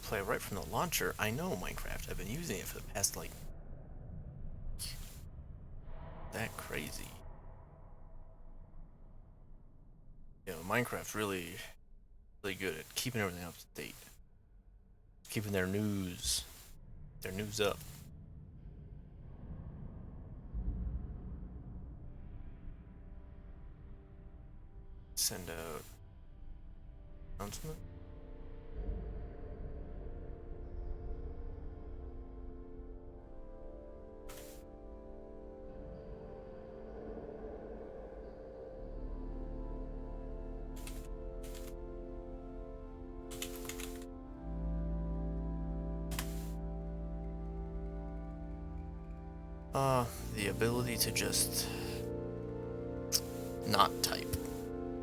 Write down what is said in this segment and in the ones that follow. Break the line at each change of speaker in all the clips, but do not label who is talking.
play right from the launcher. I know Minecraft. I've been using it for the past, like, that crazy. Minecraft's really good at keeping everything up to date. Keeping their news up. Send out announcement. The ability to just not type,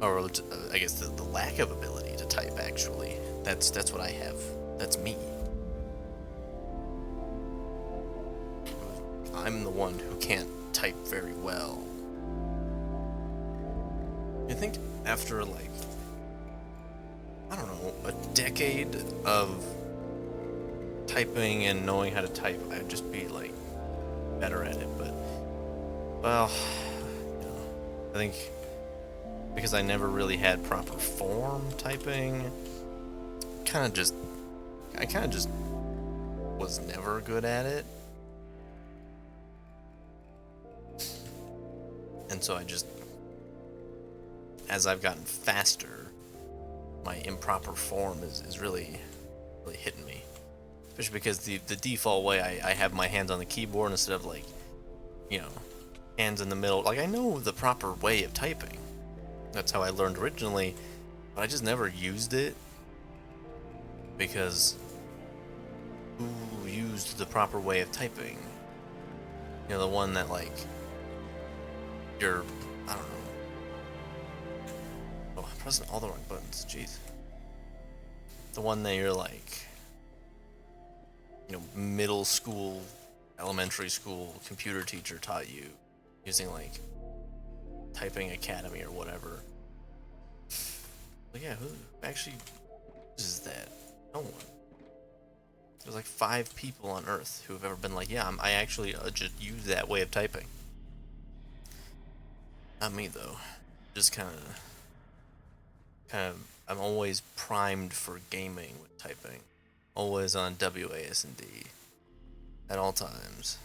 or I guess the lack of ability to type. Actually, that's what I have. That's me. I'm the one who can't type very well. I think after, like, I don't know, a decade of typing and knowing how to type, I'd just be like better at it. But well, I think because I never really had proper form typing, kind of just I kind of just was never good at it. And so I just, as I've gotten faster, my improper form is really hitting me. Especially because the default way I have my hands on the keyboard instead of, like, you know, hands in the middle. Like, I know the proper way of typing. That's how I learned originally, but I just never used it because who used the proper way of typing? The one that, like, you're, I don't know. Oh, I'm pressing all the wrong buttons, jeez. The one that you're like, middle school, elementary school computer teacher taught you using, like, Typing Academy or whatever. But yeah, who actually uses that? No one. There's like 5 people on Earth who have ever been like, yeah, I actually just use that way of typing. Not me though. Just I'm always primed for gaming with typing. Always on WASD at all times.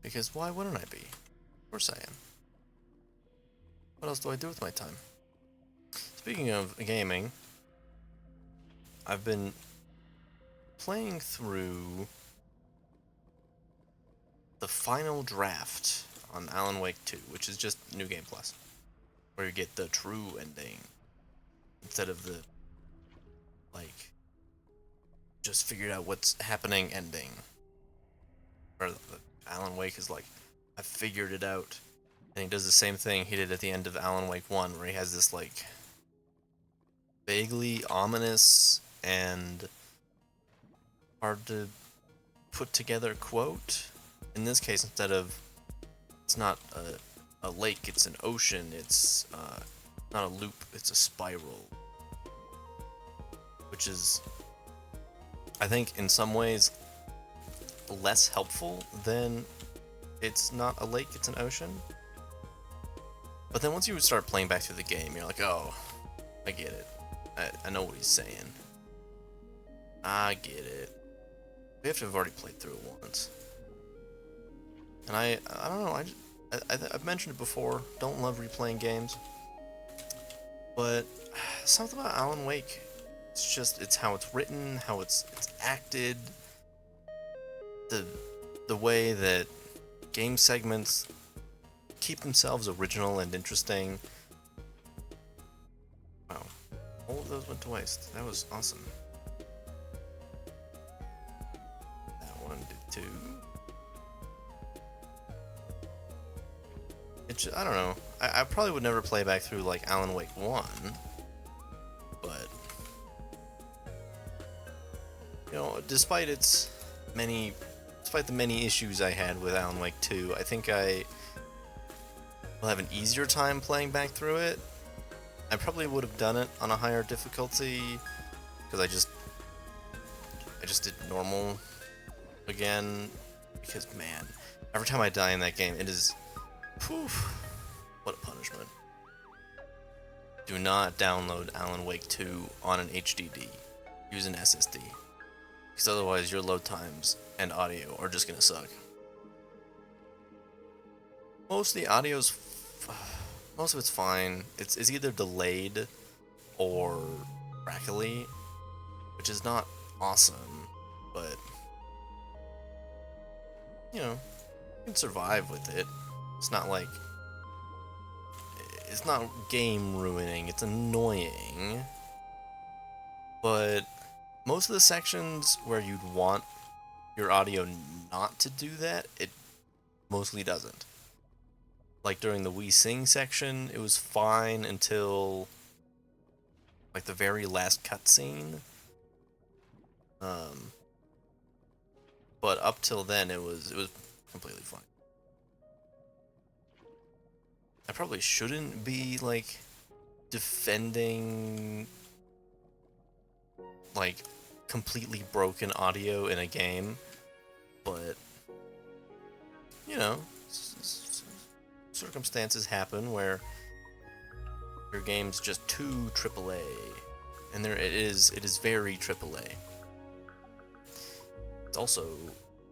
Because why wouldn't I be? Of course I am. What else do I do with my time? Speaking of gaming, I've been playing through the final draft on Alan Wake 2, which is just New Game Plus, where you get the true ending instead of the, like, just figured out what's happening ending. Or Alan Wake is like, I figured it out. And he does the same thing he did at the end of Alan Wake 1, where he has this, like, vaguely ominous and hard to put together quote. In this case, instead of, it's not a lake, it's an ocean, it's not a loop, it's a spiral. Which is, I think, in some ways, less helpful than it's not a lake, it's an ocean. But then once you start playing back through the game, you're like, oh, I get it. I know what he's saying. I get it. We have to have already played through it once. And I don't know, I've mentioned it before, don't love replaying games. But something about Alan Wake, it's how it's written, how it's acted, the way that game segments keep themselves original and interesting. Wow, all of those went to waste. That was awesome. That one did too. I don't know. I probably would never play back through, like, Alan Wake 1, but despite the many issues I had with Alan Wake 2, I think I will have an easier time playing back through it. I probably would have done it on a higher difficulty because I just did normal again, because man, every time I die in that game, it is, whew, what a punishment. Do not download Alan Wake 2 on an HDD. Use an SSD, because otherwise your load times and audio are just gonna suck. Most of it's fine. It's either delayed or crackly, which is not awesome, but you know, you can survive with it. It's not like, it's not game ruining, it's annoying, but most of the sections where you'd want your audio not to do that, it mostly doesn't. Like during the We Sing section, it was fine until like the very last cutscene. But up till then, it was completely fine. I probably shouldn't be like defending like completely broken audio in a game, but you know, circumstances happen where your game's just too AAA, and it is very AAA. It's also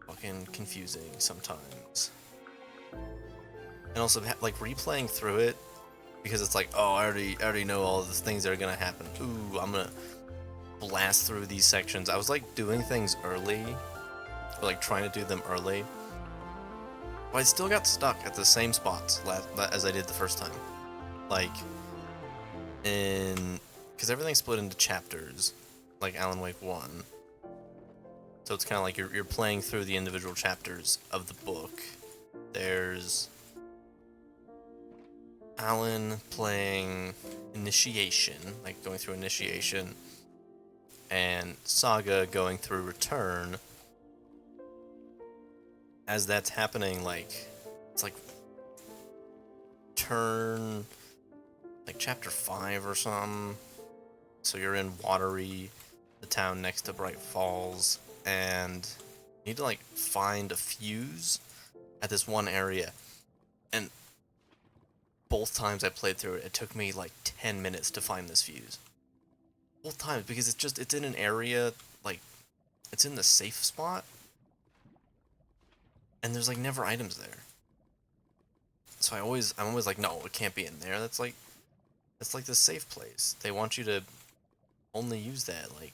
fucking confusing sometimes, and also like replaying through it, because it's like, oh, I already know all the things that are gonna happen. Ooh, I'm gonna blast through these sections. I was like doing things early, or like trying to do them early, but I still got stuck at the same spots as I did the first time. Like because everything's split into chapters, like Alan Wake 1. So it's kind of like you're playing through the individual chapters of the book. There's Alan playing Initiation, like going through Initiation, and Saga going through Return. As that's happening, like, it's like turn, like chapter 5 or something. So you're in Watery, the town next to Bright Falls, and you need to like find a fuse at this one area. And both times I played through it, it took me like 10 minutes to find this fuse. Both times, because it's in an area, like, it's in the safe spot, and there's like never items there. So I'm always like, no, it can't be in there. That's like the safe place. They want you to only use that, like,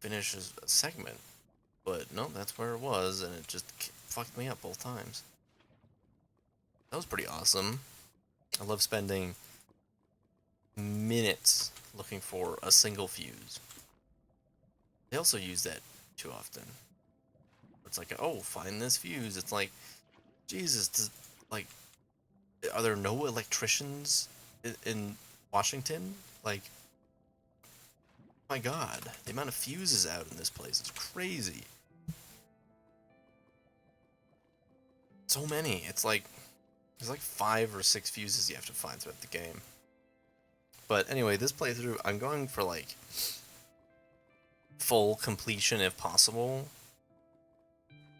finish a segment. But no, that's where it was, and it just fucked me up both times. That was pretty awesome. I love spending minutes looking for a single fuse. They also use that too often. It's like, oh, find this fuse. It's like, Jesus, like, are there no electricians in Washington? Like, my God, the amount of fuses out in this place is crazy. So many. It's like, there's like 5 or 6 fuses you have to find throughout the game. But anyway, this playthrough, I'm going for like full completion if possible,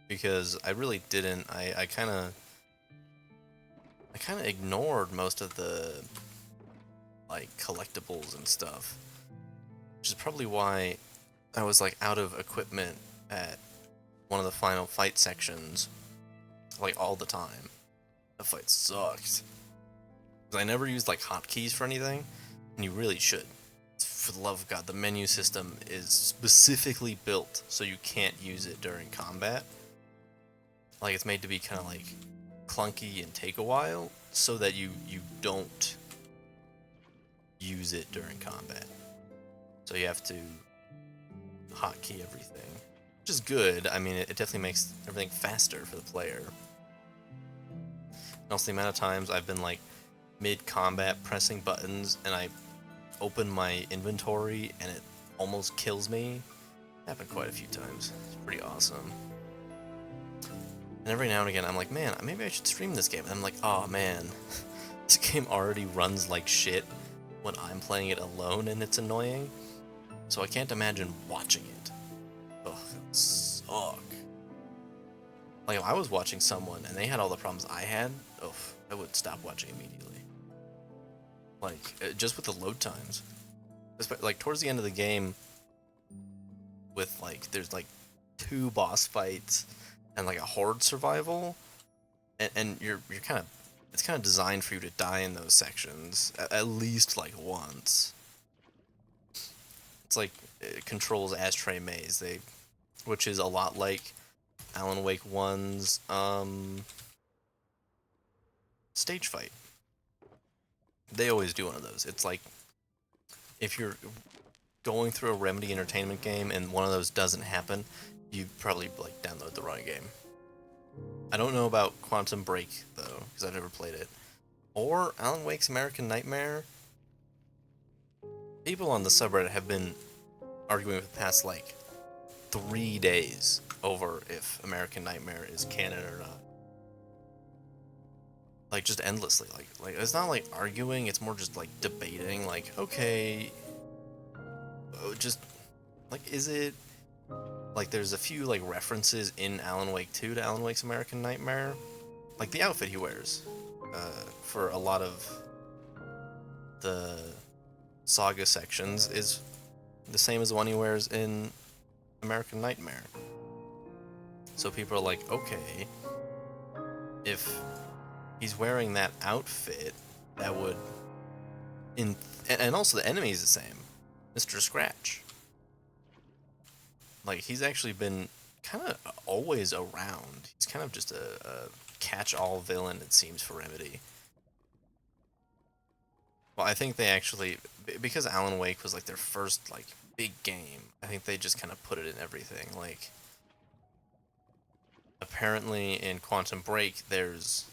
because I really didn't. I kind of ignored most of the like collectibles and stuff, which is probably why I was like out of equipment at one of the final fight sections, like all the time. The fight sucked, because I never used like hotkeys for anything, and you really should. For the love of God, the menu system is specifically built so you can't use it during combat. Like, it's made to be kind of like clunky and take a while, so that you don't use it during combat. So you have to hotkey everything, which is good. I mean, it definitely makes everything faster for the player. And also the amount of times I've been like mid-combat pressing buttons and I open my inventory and it almost kills me. Happened quite a few times. It's pretty awesome. And every now and again I'm like, man, maybe I should stream this game. And I'm like, oh man, this game already runs like shit. when I'm playing it alone and it's annoying. So I can't imagine watching it. Ugh, that would suck. Like if I was watching someone and they had all the problems I had, I would stop watching immediately. Like just with the load times, like towards the end of the game, with like there's like 2 boss fights and like a horde survival, and you're kind of, it's kind of designed for you to die in those sections at least like once. It's like Control's Ashtray Maze, which is a lot like Alan Wake 1's stage fight. They always do one of those. It's like if you're going through a Remedy Entertainment game and one of those doesn't happen, you probably like download the wrong game. I don't know about Quantum Break though, because I've never played it. Or Alan Wake's American Nightmare. People on the subreddit have been arguing for the past like 3 days over if American Nightmare is canon or not. Like just endlessly, like it's not like arguing, it's more just like debating, like okay, just like is it, like there's a few like references in Alan Wake 2 to Alan Wake's American Nightmare, like the outfit he wears for a lot of the saga sections is the same as the one he wears in American Nightmare. So people are like, okay, if he's wearing that outfit, that would and also the enemy is the same, Mr. Scratch. Like he's actually been kind of always around. He's kind of just a catch-all villain, it seems, for Remedy. Well, I think they actually, because Alan Wake was like their first like big game, I think they just kind of put it in everything. Like apparently in Quantum Break there's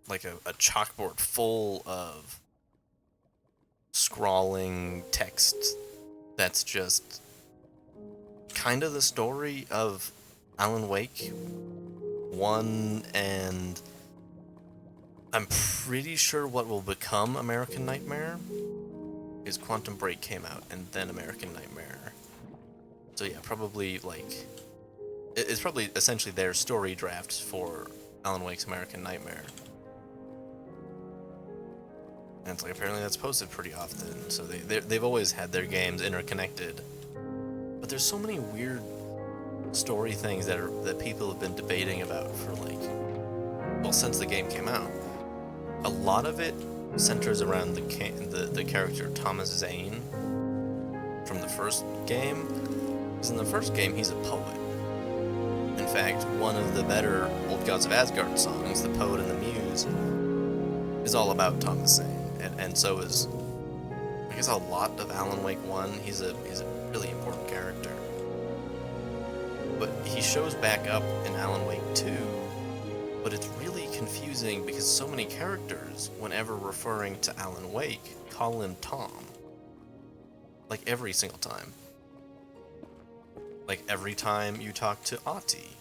like a chalkboard full of scrawling text that's just kind of the story of Alan Wake 1, and I'm pretty sure what will become American Nightmare is Quantum Break came out and then American Nightmare. So yeah, probably like it's probably essentially their story drafts for Alan Wake's American Nightmare. And it's like apparently that's posted pretty often, so they've always had their games interconnected. But there's so many weird story things that people have been debating about for like, well, since the game came out. A lot of it centers around the character Thomas Zane from the first game. Because in the first game he's a poet. In fact, one of the better Old Gods of Asgard songs, The Poet and the Muse, is all about Thomas Zane. And so is, I guess, a lot of Alan Wake 1. He's a really important character. But he shows back up in Alan Wake 2, but it's really confusing because so many characters, whenever referring to Alan Wake, call him Tom. Like every single time. Like every time you talk to Ahti,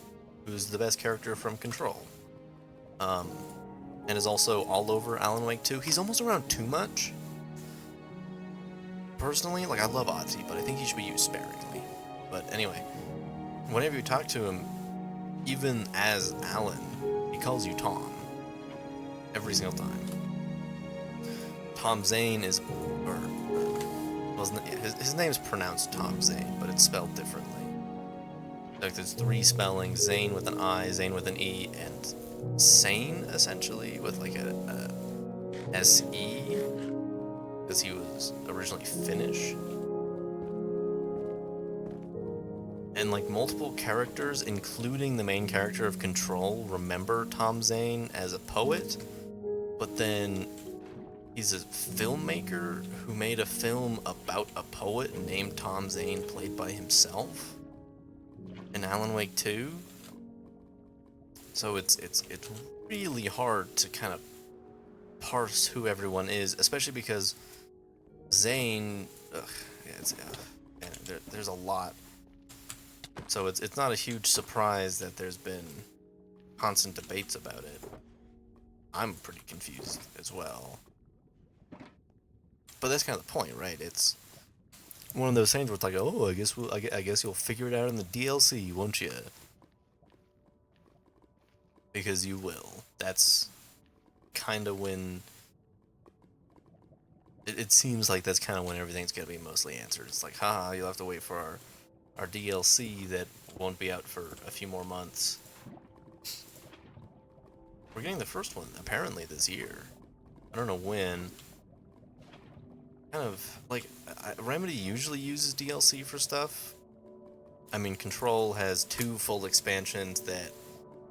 who's the best character from Control. And is also all over Alan Wake 2. He's almost around too much. Personally, like I love Ahti, but I think he should be used sparingly. But anyway, whenever you talk to him, even as Alan, he calls you Tom. Every single time. Tom Zane is, or his name's pronounced Tom Zane, but it's spelled differently. Like there's 3 spellings: Zane with an I, Zane with an E, and Sane, essentially, with like a S-E, because he was originally Finnish. And like multiple characters, including the main character of Control, remember Tom Zane as a poet, but then he's a filmmaker who made a film about a poet named Tom Zane, played by himself in Alan Wake 2. So it's really hard to kind of parse who everyone is, especially because Zane, there's a lot. So it's not a huge surprise that there's been constant debates about it. I'm pretty confused as well. but that's kind of the point, right? It's one of those things where it's like, oh, I guess you'll figure it out in the DLC, won't you? Because you will. That's kind of when it seems like that's kind of when everything's gonna be mostly answered. It's like, haha, you'll have to wait for our DLC that won't be out for a few more months. We're getting the first one apparently this year. I don't know when. Kind of like Remedy usually uses DLC for stuff. I mean, Control has 2 full expansions that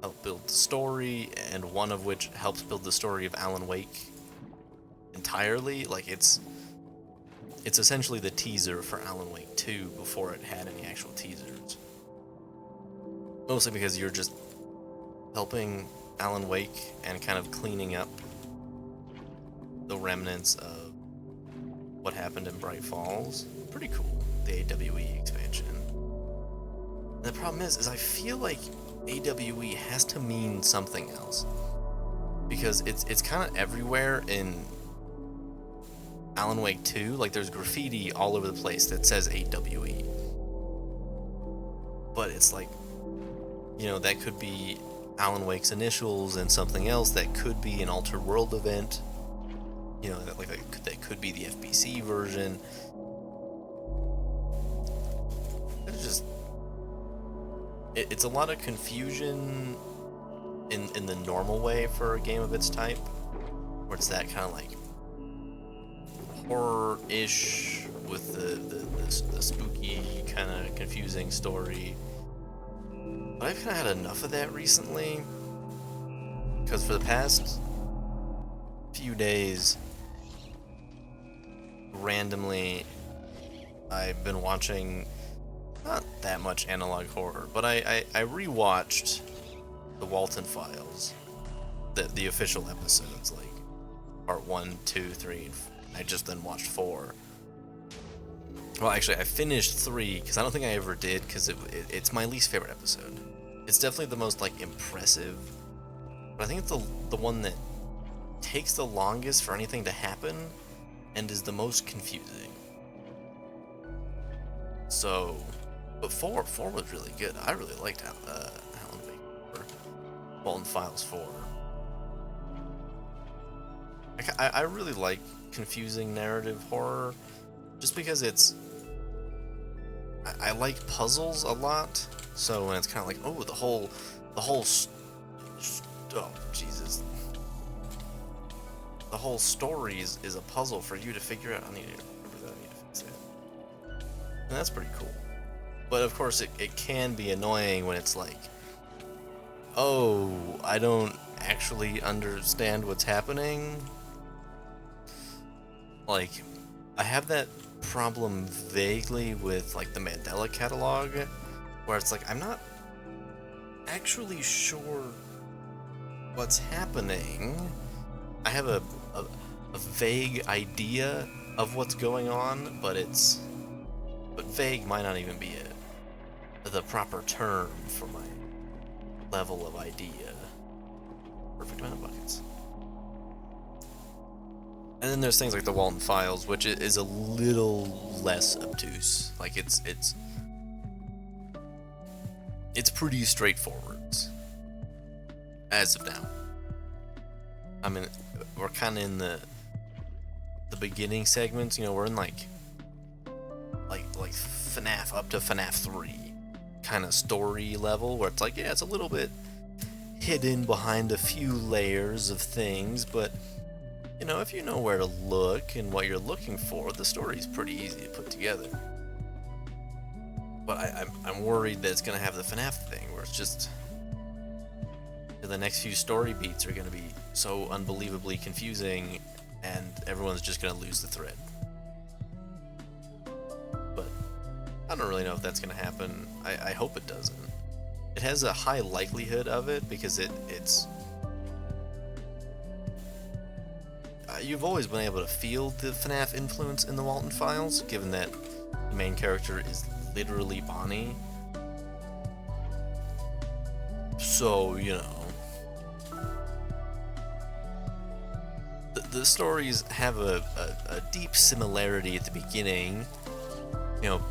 help build the story, and one of which helps build the story of Alan Wake entirely. Like it's essentially the teaser for Alan Wake 2 before it had any actual teasers. Mostly because you're just helping Alan Wake and kind of cleaning up the remnants of what happened in Bright Falls. Pretty cool, the AWE expansion. And the problem is I feel like AWE has to mean something else, because it's kind of everywhere in Alan Wake 2. Like, there's graffiti all over the place that says AWE, but it's like, you know, that could be Alan Wake's initials and something else that could be an Altered World event. You know, that could be the FBC version. It's just, it's a lot of confusion in the normal way for a game of its type, where it's that kind of like horror-ish with the spooky kind of confusing story. But I've kind of had enough of that recently, because for the past few days, randomly, I've been watching not that much analog horror, but I rewatched the Walton Files, the official episodes, like part 1, 2, 3, and I just then watched 4. Well, actually, I finished 3 because I don't think I ever did, because it's my least favorite episode. It's definitely the most like impressive, but I think it's the one that takes the longest for anything to happen and is the most confusing. So, but 4 was really good. I really liked Alan Wake, or Walton Files 4. I really like confusing narrative horror, just because I like puzzles a lot. So when it's kind of like, oh, the whole oh Jesus, the whole story is a puzzle for you to figure out. I need to remember that. I need to fix that. And that's pretty cool. But of course, it can be annoying when it's like, oh, I don't actually understand what's happening. Like, I have that problem vaguely with like the Mandela catalog, where it's like, I'm not actually sure what's happening. I have a vague idea of what's going on, but vague might not even be the proper term for my level of idea. Perfect amount of buckets. And then there's things like the Walton Files, which is a little less obtuse. Like, it's pretty straightforward as of now. I mean, we're kind of in the beginning segments. You know, we're in like FNAF up to FNAF 3 kind of story level, where it's like, yeah, it's a little bit hidden behind a few layers of things, but you know, if you know where to look and what you're looking for, the story's pretty easy to put together. But I'm worried that it's gonna have the FNAF thing, where it's just the next few story beats are gonna be so unbelievably confusing, and everyone's just gonna lose the thread. But I don't really know if that's gonna happen. I hope it doesn't. It has a high likelihood of it, because it's you've always been able to feel the FNAF influence in the Walton Files, given that the main character is literally Bonnie. So, you know, the stories have a deep similarity at the beginning. You know,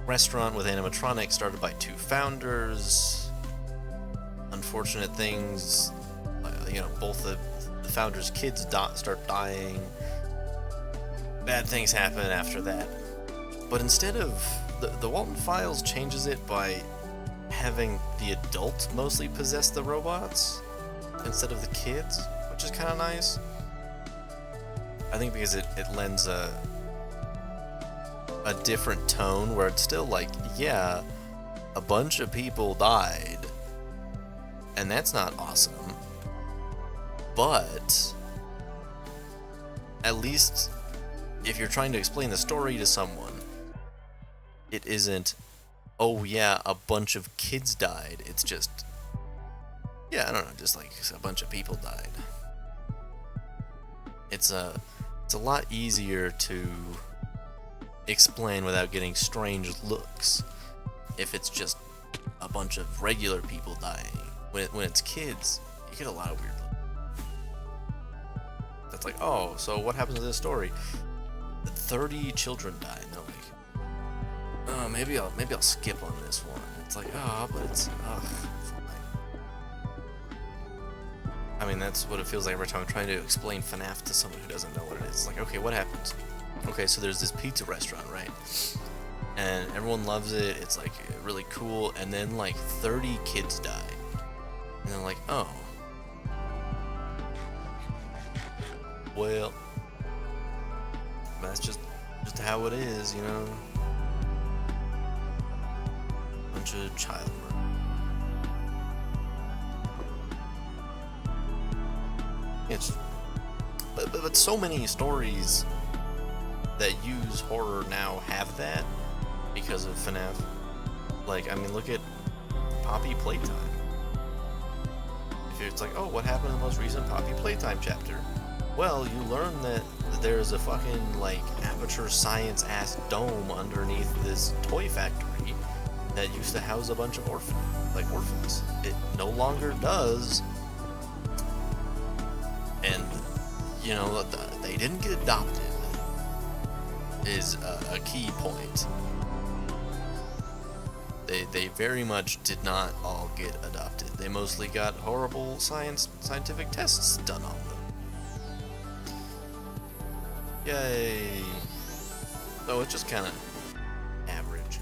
restaurant with animatronics started by two founders. Unfortunate things, you know, both the founders' kids start dying. Bad things happen after that. But instead of the Walton Files changes it by having the adults mostly possess the robots instead of the kids, which is kind of nice. I think because it lends a different tone where it's still like, yeah, a bunch of people died, and that's not awesome, but at least if you're trying to explain the story to someone, it isn't, oh yeah, a bunch of kids died. It's just, yeah, I don't know, just like a bunch of people died. It's a lot easier to explain without getting strange looks if it's just a bunch of regular people dying. When it's kids, you get a lot of weird looks. That's like, oh, so what happens to this story? 30 children died. No, like, oh, maybe I'll skip on this one. It's like, oh, but it's, fine. I mean, that's what it feels like every time I'm trying to explain FNAF to someone who doesn't know what it is. It's like, okay, what happens? Okay, so there's this pizza restaurant, right? And everyone loves it. It's like really cool. And then like 30 kids die. And they're like, oh. Well, that's just how it is, you know? Bunch of child murder. It's, but so many stories that use horror now have that because of FNAF. Like, I mean, look at Poppy Playtime. If it's like, oh, what happened in the most recent Poppy Playtime chapter? Well, you learn that there's a fucking, like, amateur science-ass dome underneath this toy factory that used to house a bunch of orphans. It no longer does. And, you know, they didn't get adopted is a key point. They very much did not all get adopted. They mostly got horrible scientific tests done on them. Yay. So it's just kind of average.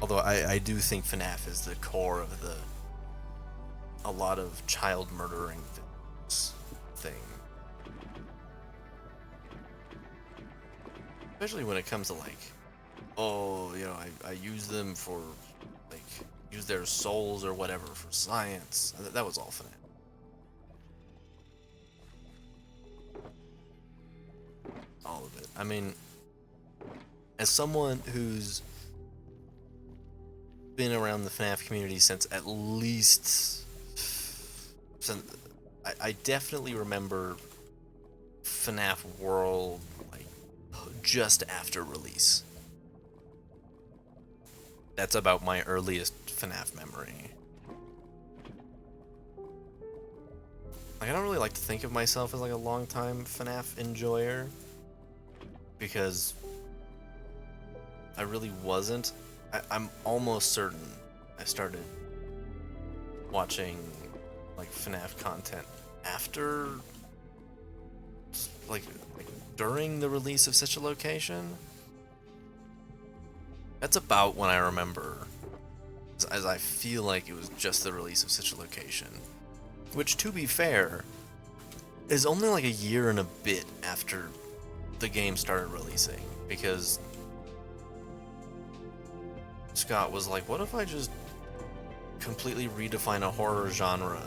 Although I do think FNAF is the core of a lot of child murdering thing. Especially when it comes to like, oh, you know, I use them for, like, use their souls or whatever for science. That was all FNAF. All of it. I mean, as someone who's been around the FNAF community since at least, I definitely remember FNAF World like just after release. That's about my earliest FNAF memory. Like, I don't really like to think of myself as like a long-time FNAF enjoyer, because I really wasn't. I'm almost certain I started watching like FNAF content after, like during the release of Such a Location. That's about when I remember, as I feel like it was just the release of Such a Location, which, to be fair, is only like a year and a bit after the game started releasing, because Scott was like, what if I just completely redefine a horror genre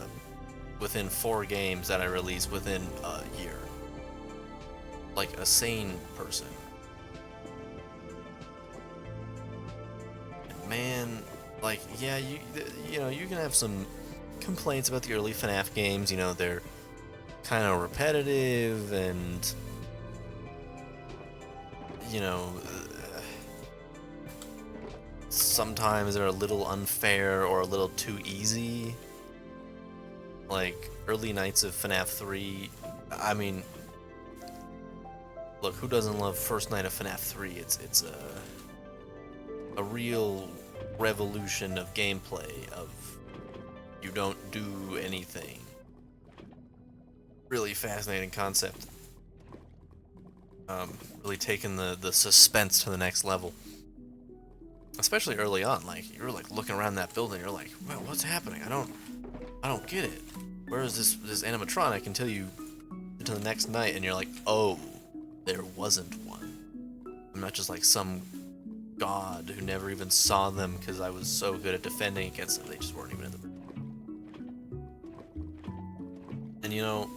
within 4 games that I release within a year? Like a sane person. And man, like, yeah, you know, you can have some complaints about the early FNAF games, you know, they're kind of repetitive and, you know, sometimes they're a little unfair or a little too easy. like early nights of FNAF 3. I mean, look, who doesn't love first night of FNAF 3? It's a real revolution of gameplay of you don't do anything. Really fascinating concept. Really taking the suspense to the next level. Especially early on, like you're like looking around that building, you're like, well, what's happening? I don't get it. Where is this animatronic until you into the next night and you're like, oh, there wasn't one. I'm not just like some god who never even saw them because I was so good at defending against them. They just weren't even in the room. And you know,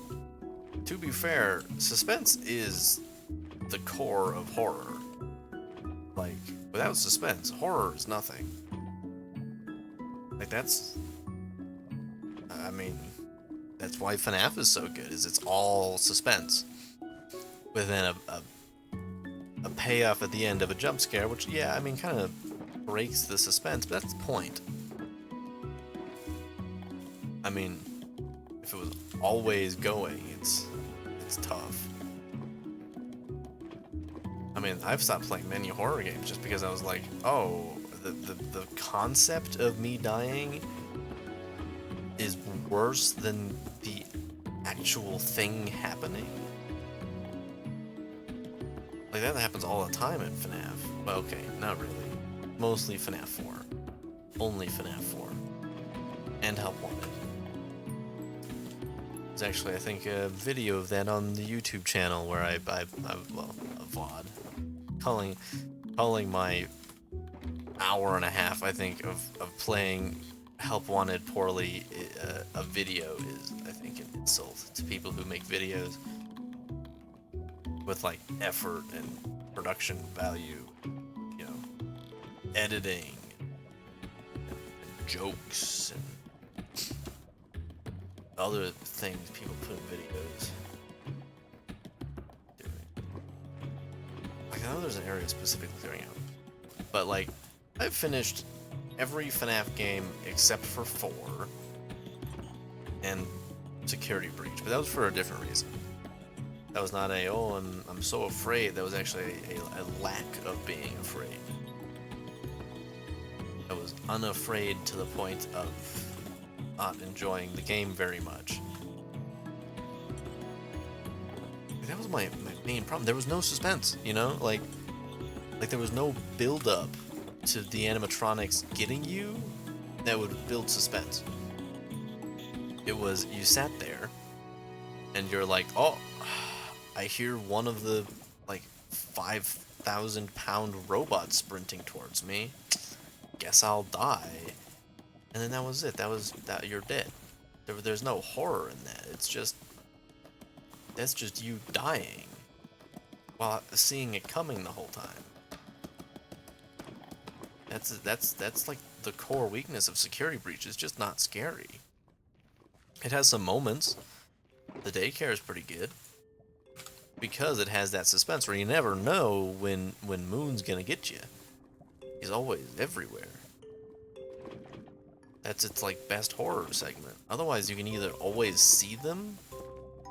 to be fair, suspense is the core of horror. Like, without suspense, horror is nothing. Like, I mean, that's why FNAF is so good, is it's all suspense. With then a payoff at the end of a jump scare, which, yeah, I mean, kind of breaks the suspense, but that's the point. I mean, if it was always going, it's tough. I mean, I've stopped playing many horror games just because I was like, oh, the concept of me dying is worse than the actual thing happening. Like, that happens all the time in FNAF. Well, okay, not really. Mostly FNAF 4. Only FNAF 4. And Help Wanted. There's actually, I think, a video of that on the YouTube channel where well, a VOD. Calling my hour and a half, I think, of playing Help Wanted poorly a video is, I think, an insult to people who make videos with, like, effort and production value, you know, editing, and jokes, and other things people put in videos. Like, I know there's an area specifically clearing out, but, like, I've finished every FNAF game except for 4 and Security Breach, but that was for a different reason. That was not oh, I'm so afraid. That was actually a lack of being afraid. I was unafraid to the point of not enjoying the game very much. That was my main problem. There was no suspense, you know? Like there was no build-up to the animatronics getting you that would build suspense. It was, you sat there, and you're like, oh, I hear one of the, like, 5,000-pound robots sprinting towards me. Guess I'll die. And then that was it. That you're dead. There's no horror in that. It's just, that's just you dying while seeing it coming the whole time. That's like the core weakness of Security Breach. It's just not scary. It has some moments. The daycare is pretty good because it has that suspense where you never know when Moon's gonna get you. He's always everywhere. That's its, like, best horror segment. Otherwise, you can either always see them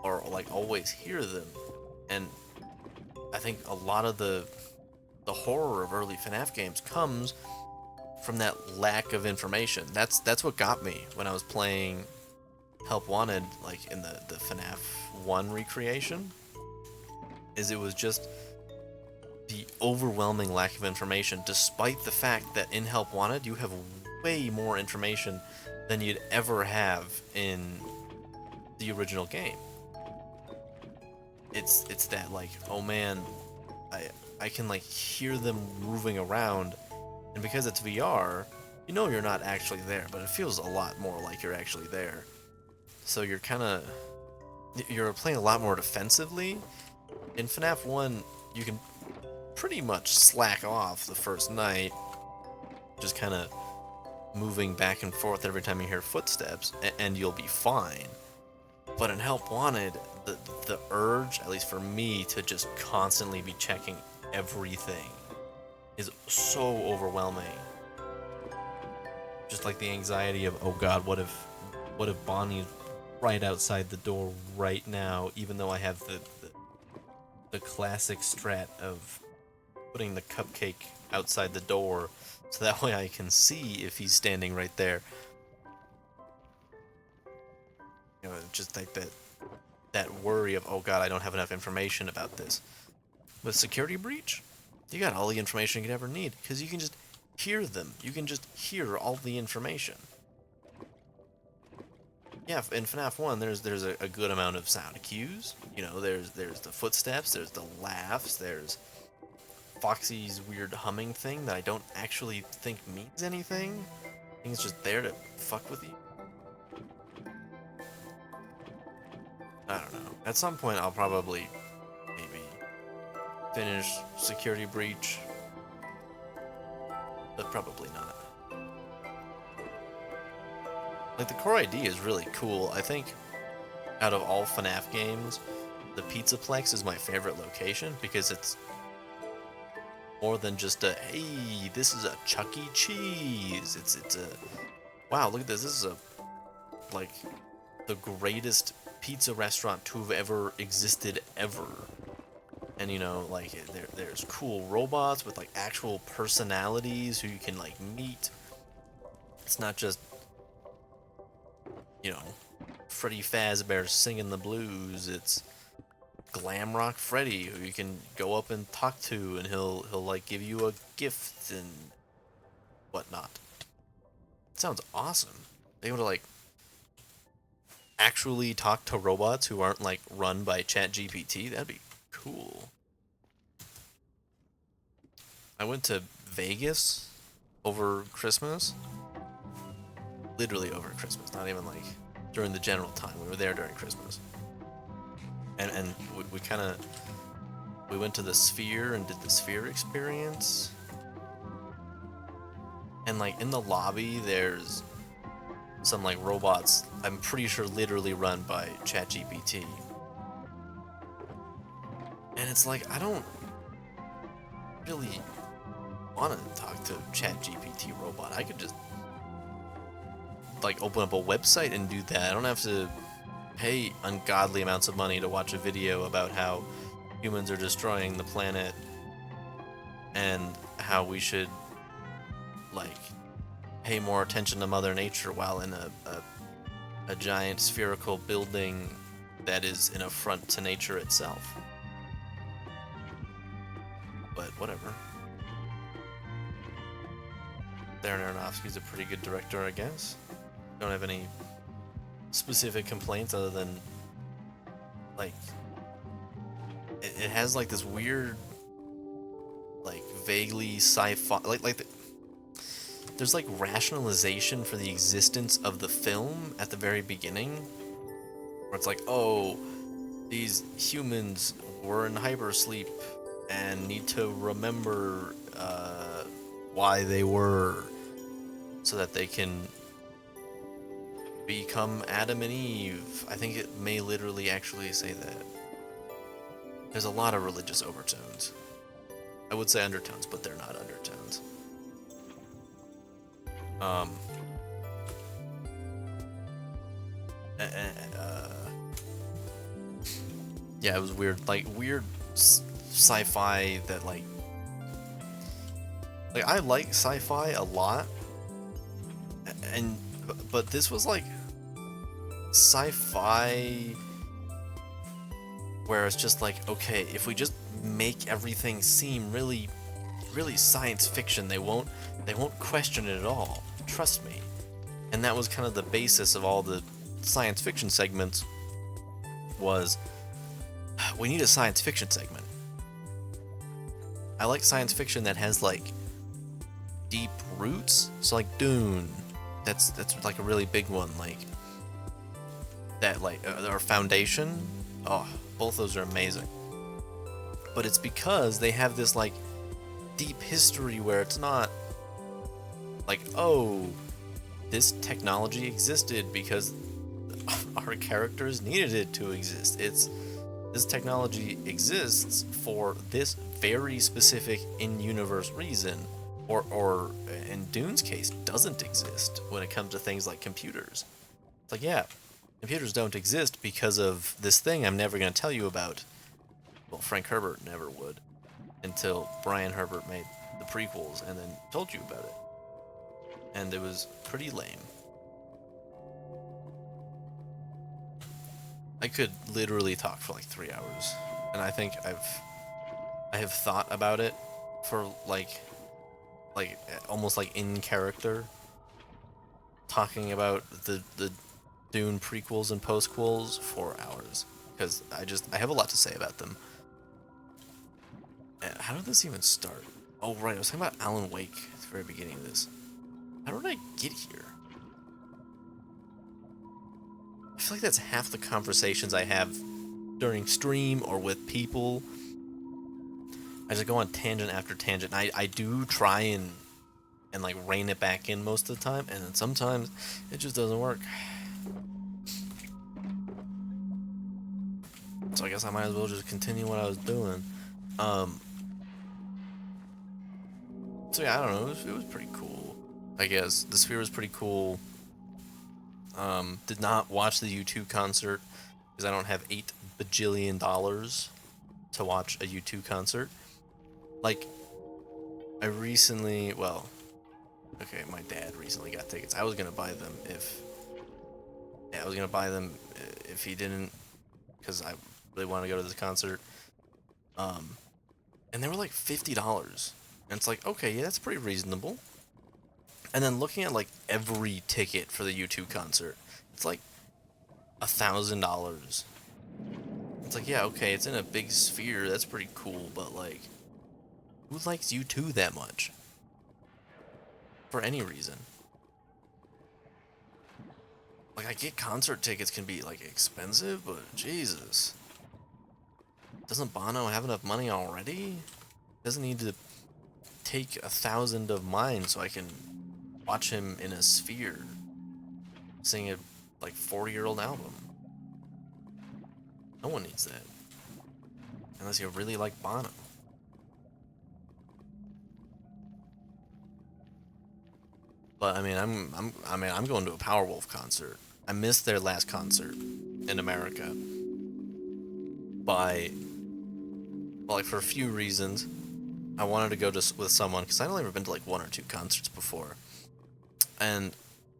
or, like, always hear them. And I think a lot of the horror of early FNAF games comes from that lack of information. That's what got me when I was playing Help Wanted, like, in the FNAF 1 recreation. Is it was just the overwhelming lack of information, despite the fact that in Help Wanted you have way more information than you'd ever have in the original game. It's that, like, oh man, I can, like, hear them moving around, and because it's VR, you know you're not actually there, but it feels a lot more like you're actually there. So you're playing a lot more defensively. In FNAF 1, you can pretty much slack off the first night, just kind of moving back and forth every time you hear footsteps, and you'll be fine. But in Help Wanted, the urge, at least for me, to just constantly be checking everything is so overwhelming. Just like the anxiety of, oh god, what if Bonnie right outside the door right now, even though I have the classic strat of putting the cupcake outside the door so that way I can see if he's standing right there. You know, just like that worry of, oh god, I don't have enough information about this. With Security Breach, you got all the information you could ever need, because you can just hear them. You can just hear all the information. Yeah, in FNAF 1, there's a good amount of sound cues. You know, there's the footsteps, there's the laughs, there's Foxy's weird humming thing that I don't actually think means anything. I think it's just there to fuck with you. I don't know. At some point, I'll probably maybe finish Security Breach, but probably not. Like, the core idea is really cool. I think out of all FNAF games, the Pizzaplex is my favorite location because it's more than just a, hey, this is a Chuck E. Cheese. It's a, wow, look at this. This is a, like, the greatest pizza restaurant to have ever existed ever. And, you know, like, there's cool robots with, like, actual personalities who you can, like, meet. It's not just, you know, Freddy Fazbear singing the blues. It's Glamrock Freddy, who you can go up and talk to, and he'll like give you a gift and whatnot. It sounds awesome. They able to like actually talk to robots who aren't like run by ChatGPT. That'd be cool. I went to Vegas over Christmas. Literally over Christmas, not even like during the general time. We were there during Christmas. And we kind of, we went to the Sphere and did the Sphere experience. And like in the lobby, there's some like robots, I'm pretty sure literally run by ChatGPT. And it's like, I don't really want to talk to ChatGPT robot. I could just like open up a website and do that. I don't have to pay ungodly amounts of money to watch a video about how humans are destroying the planet and how we should like pay more attention to Mother Nature while in a giant spherical building that is an affront to nature itself. But whatever. Darren Aronofsky's a pretty good director, I guess. Don't have any specific complaints other than like it has like this weird like vaguely sci-fi there's like rationalization for the existence of the film at the very beginning where it's like, oh, these humans were in hypersleep and need to remember why they were so that they can become Adam and Eve. I think it may literally actually say that. There's a lot of religious overtones. I would say undertones, but they're not undertones. Yeah, it was weird. Like, weird sci-fi that, like I like sci-fi a lot. But this was like sci-fi where it's just like, okay, if we just make everything seem really science fiction, they won't question it at all. Trust me. And that was kind of the basis of all the science fiction segments was we need a science fiction segment. I like science fiction that has like deep roots. So like Dune. That's like a really big one, like that, like our Foundation. Oh, both those are amazing. But it's because they have this like deep history where it's not like, oh, this technology existed because our characters needed it to exist. It's this technology exists for this very specific in-universe reason. Or in Dune's case, doesn't exist when it comes to things like computers. It's like, yeah, computers don't exist because of this thing I'm never going to tell you about. Well, Frank Herbert never would until Brian Herbert made the prequels and then told you about it. And it was pretty lame. I could literally talk for like 3 hours, and I think I have thought about it for like almost like in character, talking about the Dune prequels and postquels for hours because I have a lot to say about them. And how did this even start? Oh right, I was talking about Alan Wake at the very beginning of this. How did I get here? I feel like that's half the conversations I have during stream or with people. I just go on tangent after tangent. I do try and like rein it back in most of the time, and then sometimes it just doesn't work. So I guess I might as well just continue what I was doing. So yeah, I don't know. It was pretty cool. I guess the Sphere was pretty cool. Did not watch the U2 concert because I don't have $8 bajillion to watch a U2 concert. Like, I recently, well, okay, my dad recently got tickets. I was gonna buy them if he didn't, because I really want to go to this concert. And they were like $50, and it's like, okay, yeah, that's pretty reasonable. And then looking at like every ticket for the U2 concert, it's like $1,000. It's like, yeah, okay, it's in a big sphere, that's pretty cool, but like, who likes U2 that much? For any reason. Like, I get concert tickets can be like expensive, but Jesus. Doesn't Bono have enough money already? Doesn't need to take 1,000 of mine so I can watch him in a sphere sing a like 40-year-old album. No one needs that. Unless you really like Bono. But I mean, I'm going to a Powerwolf concert. I missed their last concert in America by, well, like for a few reasons. I wanted to go with someone because I'd only ever been to like 1 or 2 concerts before, and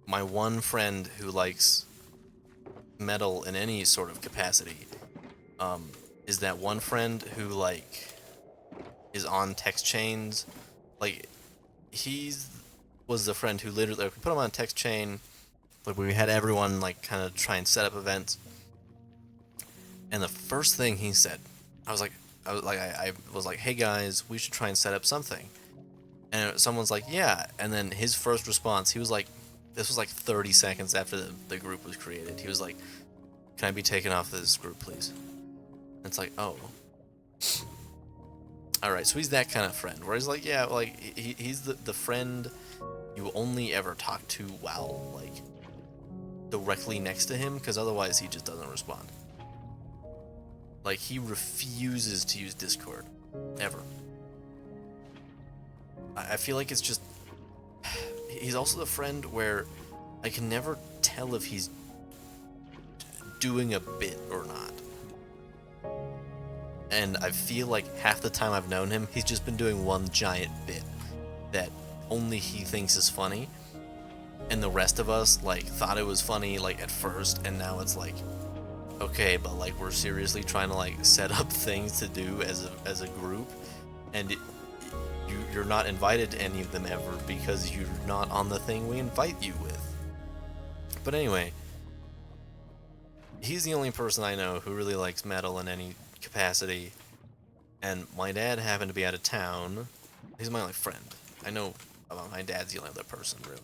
my one friend who likes metal in any sort of capacity is that one friend who like is on text chains. Like, he's was the friend who literally, like, we put him on a text chain, like we had everyone like kind of try and set up events, and the first thing he said, I was like, hey guys, we should try and set up something. And someone's like, yeah. And then his first response, he was like, this was like 30 seconds after the group was created. He was like, can I be taken off this group, please? And it's like, oh. Alright, so he's that kind of friend, where he's like, yeah, like, he's the friend you only ever talk to while, like, directly next to him, because otherwise he just doesn't respond. Like, he refuses to use Discord. Ever. I feel like it's just... He's also the friend where I can never tell if he's doing a bit or not. And I feel like half the time I've known him, he's just been doing one giant bit that only he thinks is funny. And the rest of us, like, thought it was funny, like, at first, and now it's like, okay, but like we're seriously trying to like set up things to do as a group, and you're not invited to any of them ever because you're not on the thing we invite you with. But anyway, he's the only person I know who really likes metal in any capacity, and my dad happened to be out of town. He's my only friend. I know about my dad's the only other person, really.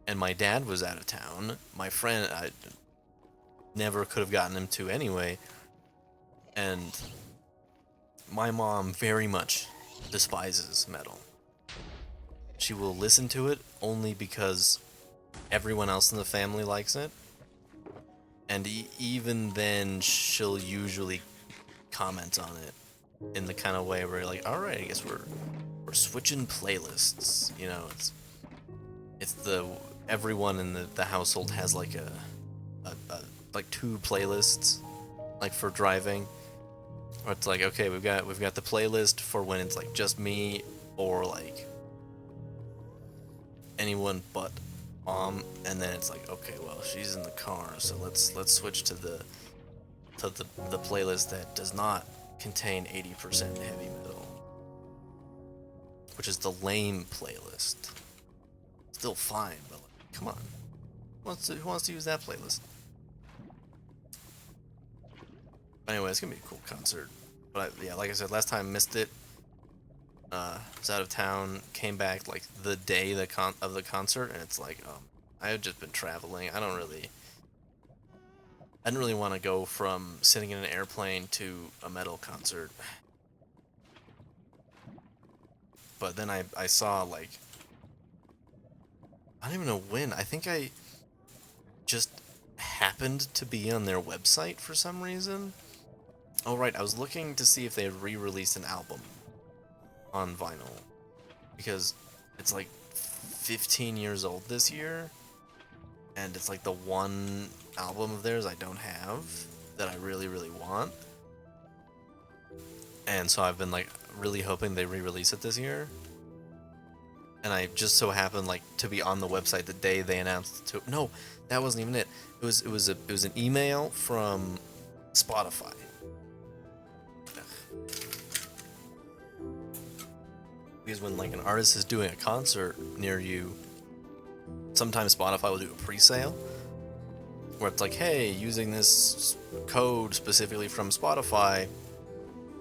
And my dad was out of town. My friend, I never could have gotten him to anyway. And my mom very much despises metal. She will listen to it only because everyone else in the family likes it. And even then, she'll usually comment on it in the kind of way where you're like, all right, I guess we're switching playlists. You know, it's the everyone in the household has like like 2 playlists, like for driving. Or it's like, okay, we've got the playlist for when it's like just me or like anyone but mom, and then it's like, okay, well, she's in the car, so let's switch to the playlist that does not contain 80% heavy metal, which is the lame playlist. Still fine, but like, come on, who wants to use that playlist? Anyway, it's gonna be a cool concert. But yeah, like I said, last time missed it. Was out of town, came back like the day of the concert, and it's like, I had just been traveling. I didn't really want to go from sitting in an airplane to a metal concert. But then I saw like, I don't even know when. I think I just happened to be on their website for some reason. Oh right, I was looking to see if they had re-released an album on vinyl, because it's like 15 years old this year, and it's like the one album of theirs I don't have that I really, really want. And so I've been like really hoping they re-release it this year. And I just so happened like to be on the website the day they announced it. No, that wasn't even it. It was an email from Spotify. Because when like an artist is doing a concert near you, sometimes Spotify will do a pre-sale where it's like, hey, using this code specifically from Spotify,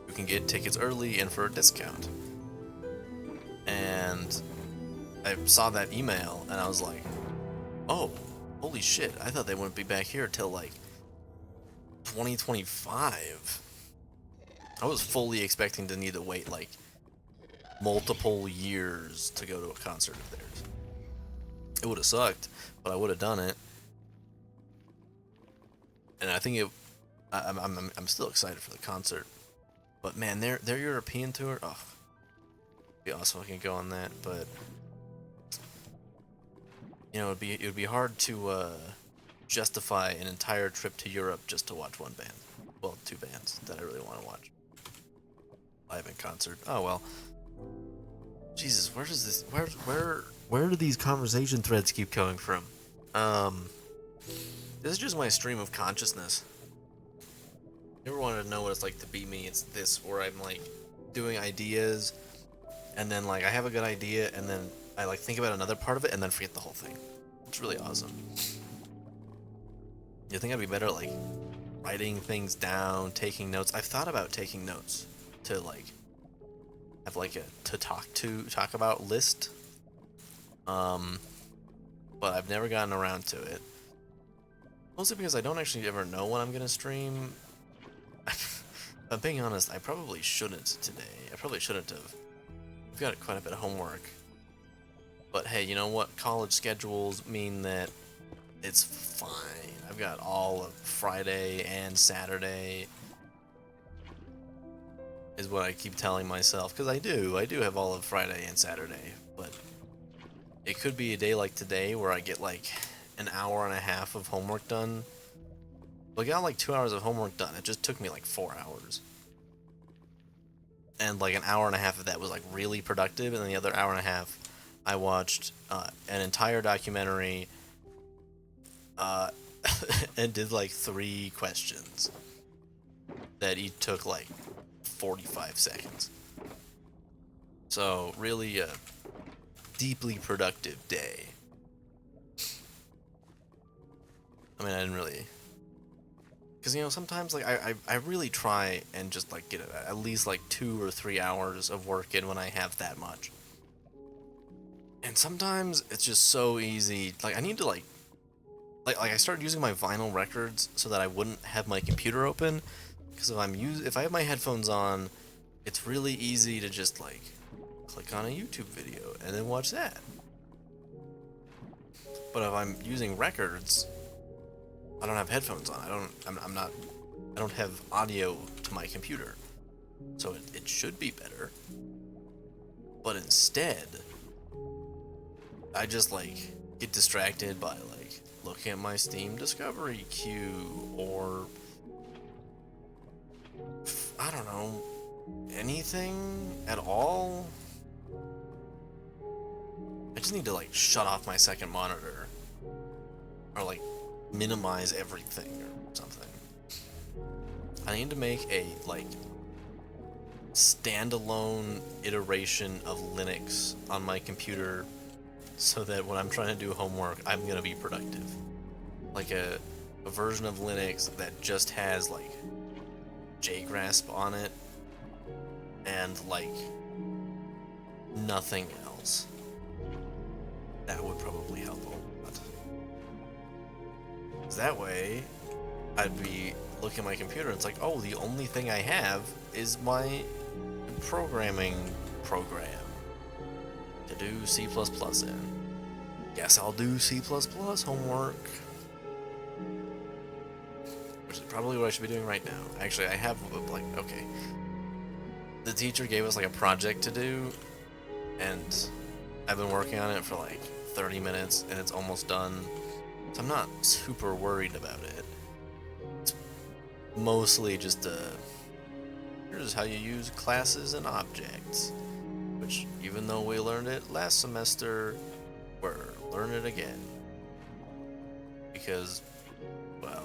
you can get tickets early and for a discount. And I saw that email and I was like, oh, holy shit, I thought they wouldn't be back here till like 2025. I was fully expecting to need to wait like multiple years to go to a concert of theirs. It would have sucked, but I would have done it. And I think I'm still excited for the concert. But man, their European tour, oh, it'd be awesome if I can go on that. But you know, it would be hard to justify an entire trip to Europe just to watch one band. Well, 2 bands that I really want to watch live in concert. Oh well. Jesus, where does this where do these conversation threads keep coming from? This is just my stream of consciousness. You ever wanted to know what it's like to be me? It's this, where I'm like doing ideas, and then like I have a good idea, and then I like think about another part of it, and then forget the whole thing. It's really awesome. You think I'd be better at like writing things down, taking notes? I've thought about taking notes to like have like a talk about list, but I've never gotten around to it, mostly because I don't actually ever know when I'm gonna stream. If I'm being honest, I probably shouldn't today. I probably shouldn't have. I've got quite a bit of homework, but hey, you know what, college schedules mean that it's fine. I've got all of Friday and Saturday, is what I keep telling myself, because I do have all of Friday and Saturday, but it could be a day like today where I get like an hour and a half of homework done. I got like 2 hours of homework done. It just took me like 4 hours, and like an hour and a half of that was like really productive, and then the other hour and a half I watched an entire documentary and did like 3 questions that each took like 45 seconds. So really a deeply productive day. I mean, I didn't really, because you know, sometimes like I really try and just like get at least like 2 or 3 hours of work in when I have that much. And sometimes it's just so easy. Like I need to like I started using my vinyl records so that I wouldn't have my computer open, because if I have my headphones on, it's really easy to just like click on a YouTube video and then watch that. But if I'm using records, I don't have headphones on. I don't have audio to my computer, so it should be better. But instead, I just like get distracted by like looking at my Steam discovery queue, or I don't know, anything at all. I just need to like shut off my second monitor, or like minimize everything or something. I need to make a like standalone iteration of Linux on my computer so that when I'm trying to do homework, I'm gonna be productive. Like a version of Linux that just has like JGrasp on it and like nothing else. That would probably help a lot. 'Cause that way, I'd be looking at my computer and it's like, oh, the only thing I have is my programming program to do C++ in. Guess I'll do C++ homework. Which is probably what I should be doing right now. Actually, I have, like, okay. The teacher gave us, like, a project to do, and I've been working on it for, like, 30 minutes, and it's almost done. So I'm not super worried about it. It's mostly just here's how you use classes and objects. Which, even though we learned it last semester, we're learning it again. Because, well,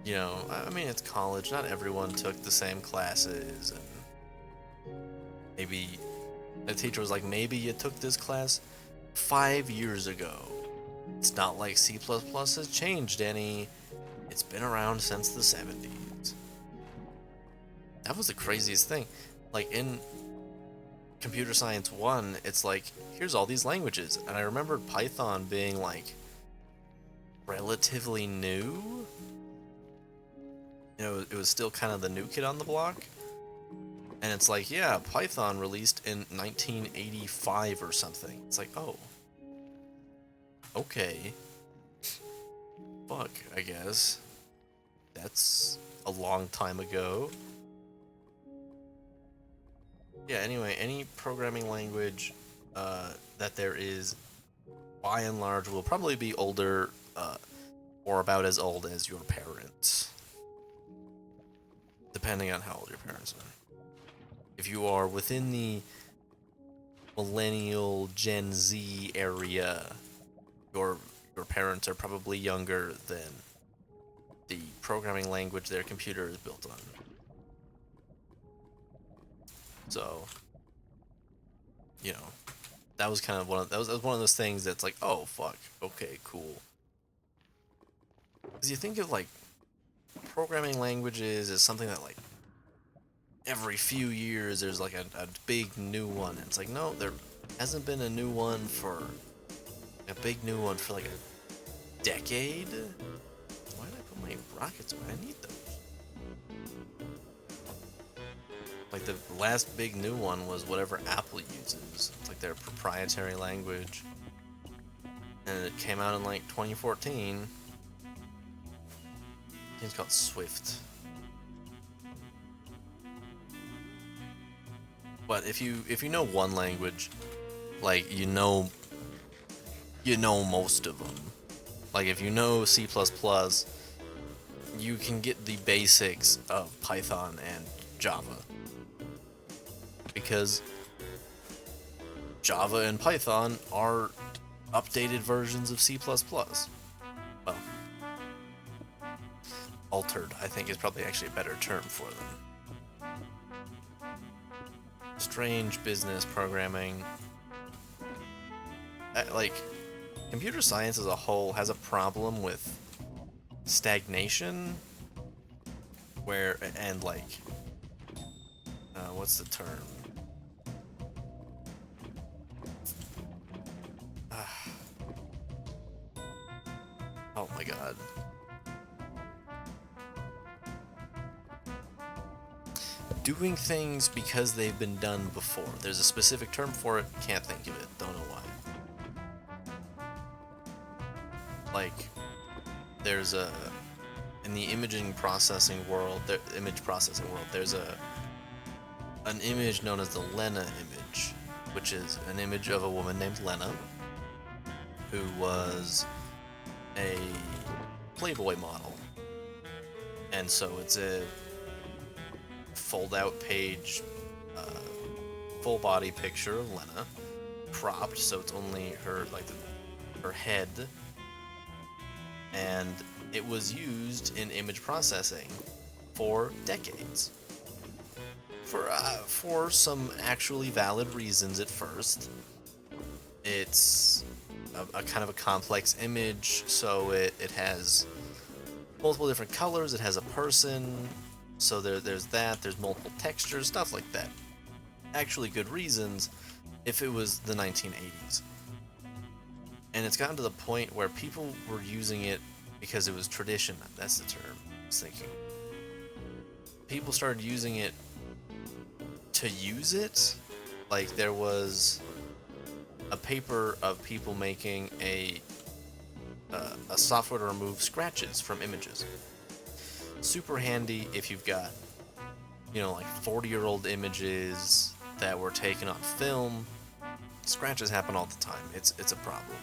you know, I mean, it's college. Not everyone took the same classes, and maybe the teacher was like, maybe you took this class 5 years ago. It's not like C++ has changed any. It's been around since the 70s. That was the craziest thing. Like, in Computer Science 1, it's like, here's all these languages. And I remembered Python being, like, relatively new. You know, it was still kind of the new kid on the block. And it's like, yeah, Python released in 1985 or something. It's like, oh. Okay. Fuck, I guess. That's a long time ago. Yeah, anyway, any programming language that there is, by and large, will probably be older or about as old as your parents. Depending on how old your parents are. If you are within the millennial Gen Z area, your parents are probably younger than the programming language their computer is built on. So, you know, that was kind of that was one of those things that's like, oh fuck, okay, cool. Because you think of like programming languages as something that like every few years there's like a big new one. And it's like, no, there hasn't been a new one for a big new one for like a decade. Why did I put my rockets away? I need those. Like the last big new one was whatever Apple uses. It's like their proprietary language. And it came out in like 2014. I think it's called Swift. But if you know one language, like you know most of them. Like if you know C++, you can get the basics of Python and Java. Because Java and Python are updated versions of C++. Well, altered, I think, is probably actually a better term for them. Strange business programming. Like, computer science as a whole has a problem with stagnation, and like, what's the term? Oh my god. Doing things because they've been done before. There's a specific term for it, can't think of it, don't know why. Like, there's in the image processing world, there's an image known as the Lena image, which is an image of a woman named Lena, who was a Playboy model. And so it's a fold-out page, full-body picture of Lena, cropped, so it's only her, like, her head. And it was used in image processing for decades. For some actually valid reasons at first. It's a kind of a complex image, so it has multiple different colors, it has a person, so there's that, there's multiple textures, stuff like that. Actually good reasons if it was the 1980s. And it's gotten to the point where people were using it because it was tradition. That's the term I was thinking. People started using it to use it. Like, there was a paper of people making a software to remove scratches from images. Super handy if you've got, you know, like 40-year-old images that were taken on film. Scratches happen all the time. It's a problem.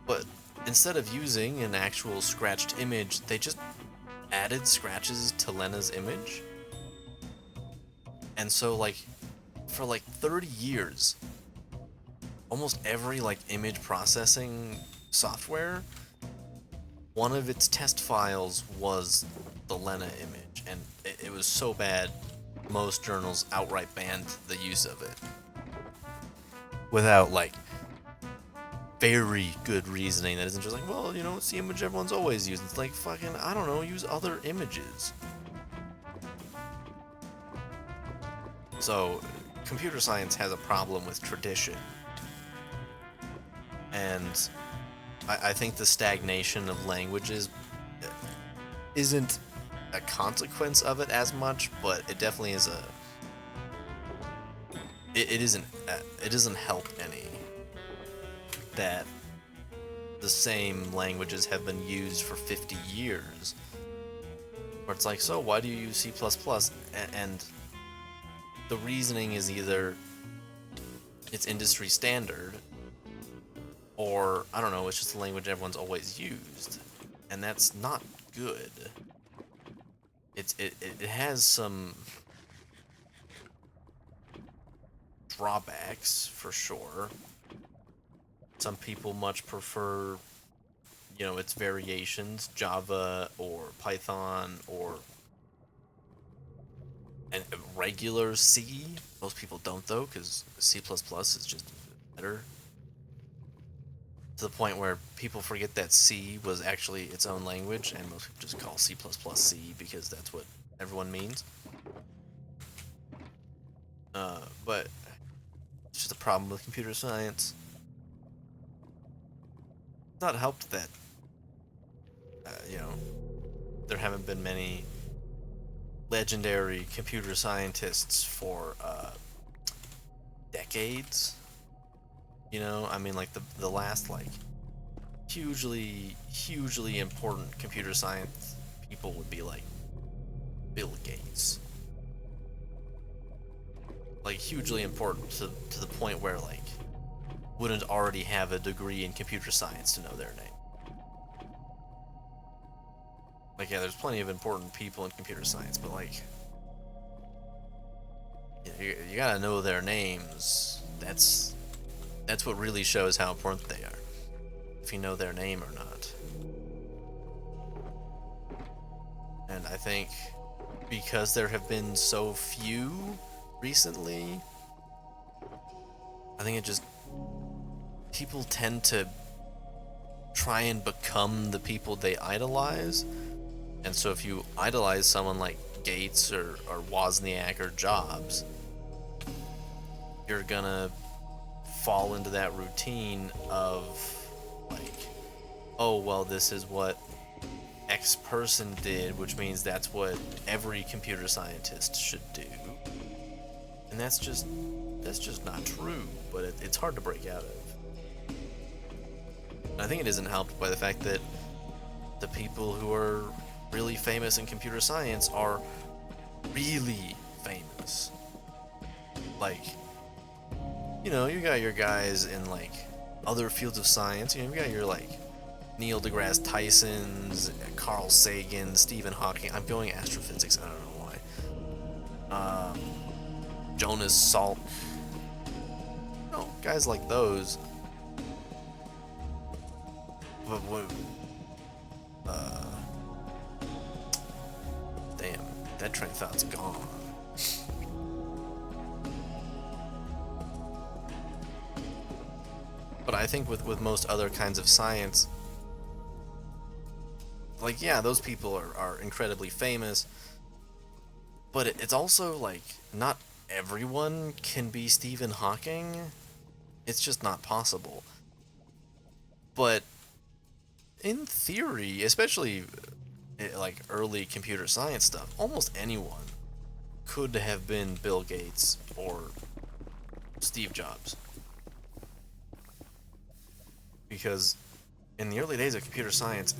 But instead of using an actual scratched image, they just added scratches to Lena's image. And so, like, for like 30 years, almost every like image processing software, one of its test files was the Lena image, and it was so bad most journals outright banned the use of it without like very good reasoning. That isn't just like, well, you know, it's the image everyone's always used. It's like, fucking, I don't know, use other images. So computer science has a problem with tradition, and I think the stagnation of languages isn't a consequence of it as much, but it definitely is a. It doesn't help any that the same languages have been used for 50 years. Where it's like, so why do you use C++? And the reasoning is either it's industry standard, or, I don't know, it's just a language everyone's always used. And that's not good. It has some drawbacks, for sure. Some people much prefer, you know, its variations, Java or Python or and regular C. Most people don't, though, because C++ is just better. To the point where people forget that C was actually its own language, and most people just call C++ C because that's what everyone means. But it's just a problem with computer science. It's not helped that, you know, there haven't been many legendary computer scientists for decades. You know, I mean, like the last like hugely important computer science people would be like Bill Gates. Like hugely important to the point where like wouldn't already have a degree in computer science to know their name. Like, yeah, there's plenty of important people in computer science, but like you gotta know their names. That's what really shows how important they are, if you know their name or not. And I think because there have been so few recently, I think it just, people tend to try and become the people they idolize. And so if you idolize someone like Gates or Wozniak or Jobs, you're gonna fall into that routine of like, oh, well, this is what X person did, which means that's what every computer scientist should do. And that's just not true, but it's hard to break out of. And I think it isn't helped by the fact that the people who are really famous in computer science are really famous. Like, you know, you got your guys in like other fields of science. You know, you got your like Neil deGrasse Tyson's, Carl Sagan, Stephen Hawking. I'm going astrophysics. I don't know why. Jonas Salk. You know, guys like those. But what? Damn, that train of thought's gone. But I think with most other kinds of science, like, yeah, those people are incredibly famous, but it's also like not everyone can be Stephen Hawking. It's just not possible. But in theory, especially like early computer science stuff, almost anyone could have been Bill Gates or Steve Jobs. Because in the early days of computer science,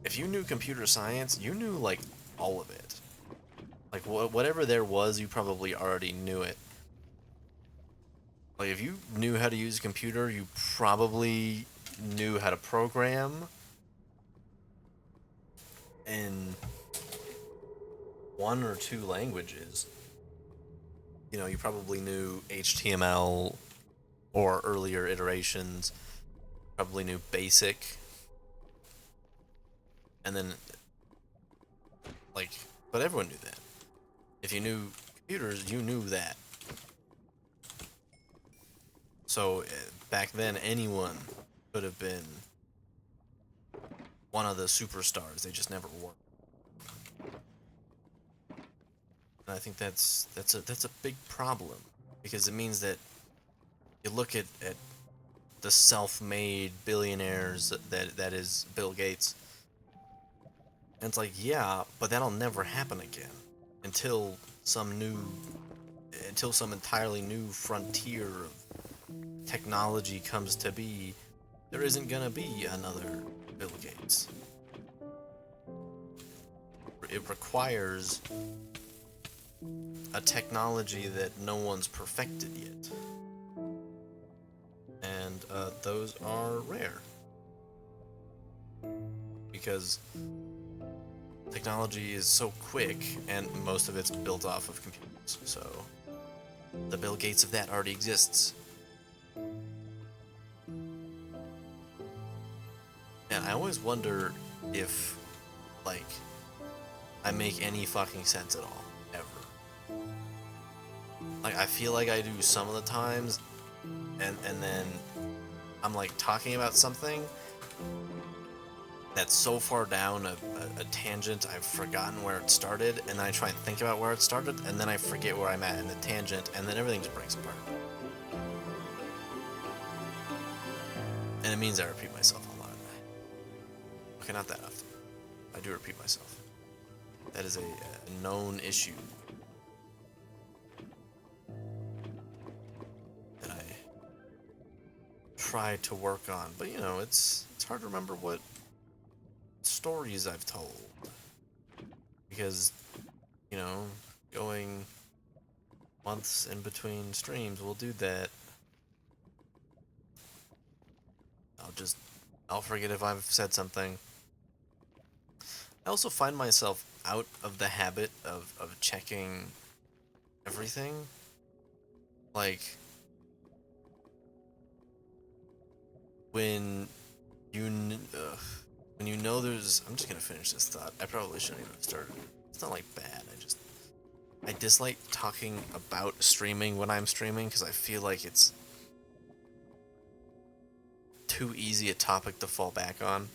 if you knew computer science, you knew like all of it. Like whatever there was, you probably already knew it. Like if you knew how to use a computer, you probably knew how to program in one or two languages. You know, you probably knew HTML or earlier iterations, probably knew BASIC, and then, like, but everyone knew that. If you knew computers, you knew that. So back then, anyone could have been one of the superstars. They just never were. And I think that's a big problem, because it means that you look at the self-made billionaires that is Bill Gates, and it's like, yeah, but that'll never happen again until some entirely new frontier of technology comes to be. There isn't gonna be another Bill Gates. It requires a technology that no one's perfected yet, and those are rare, because technology is so quick and most of it's built off of computers. So the Bill Gates of that already exists. And I always wonder if, like, I make any fucking sense at all, ever. Like, I feel like I do some of the times, and then I'm, like, talking about something that's so far down a tangent, I've forgotten where it started, and then I try and think about where it started, and then I forget where I'm at in the tangent, and then everything just breaks apart. And it means I repeat myself a lot. Okay, not that often. I do repeat myself. That is a known issue that I try to work on. But, you know, it's hard to remember what stories I've told. Because, you know, going months in between streams will do that. I'll forget if I've said something. I also find myself out of the habit of checking everything. Like, when you know there's... I'm just gonna finish this thought. I probably shouldn't even have started. It's not like bad. I dislike talking about streaming when I'm streaming, because I feel like it's too easy a topic to fall back on.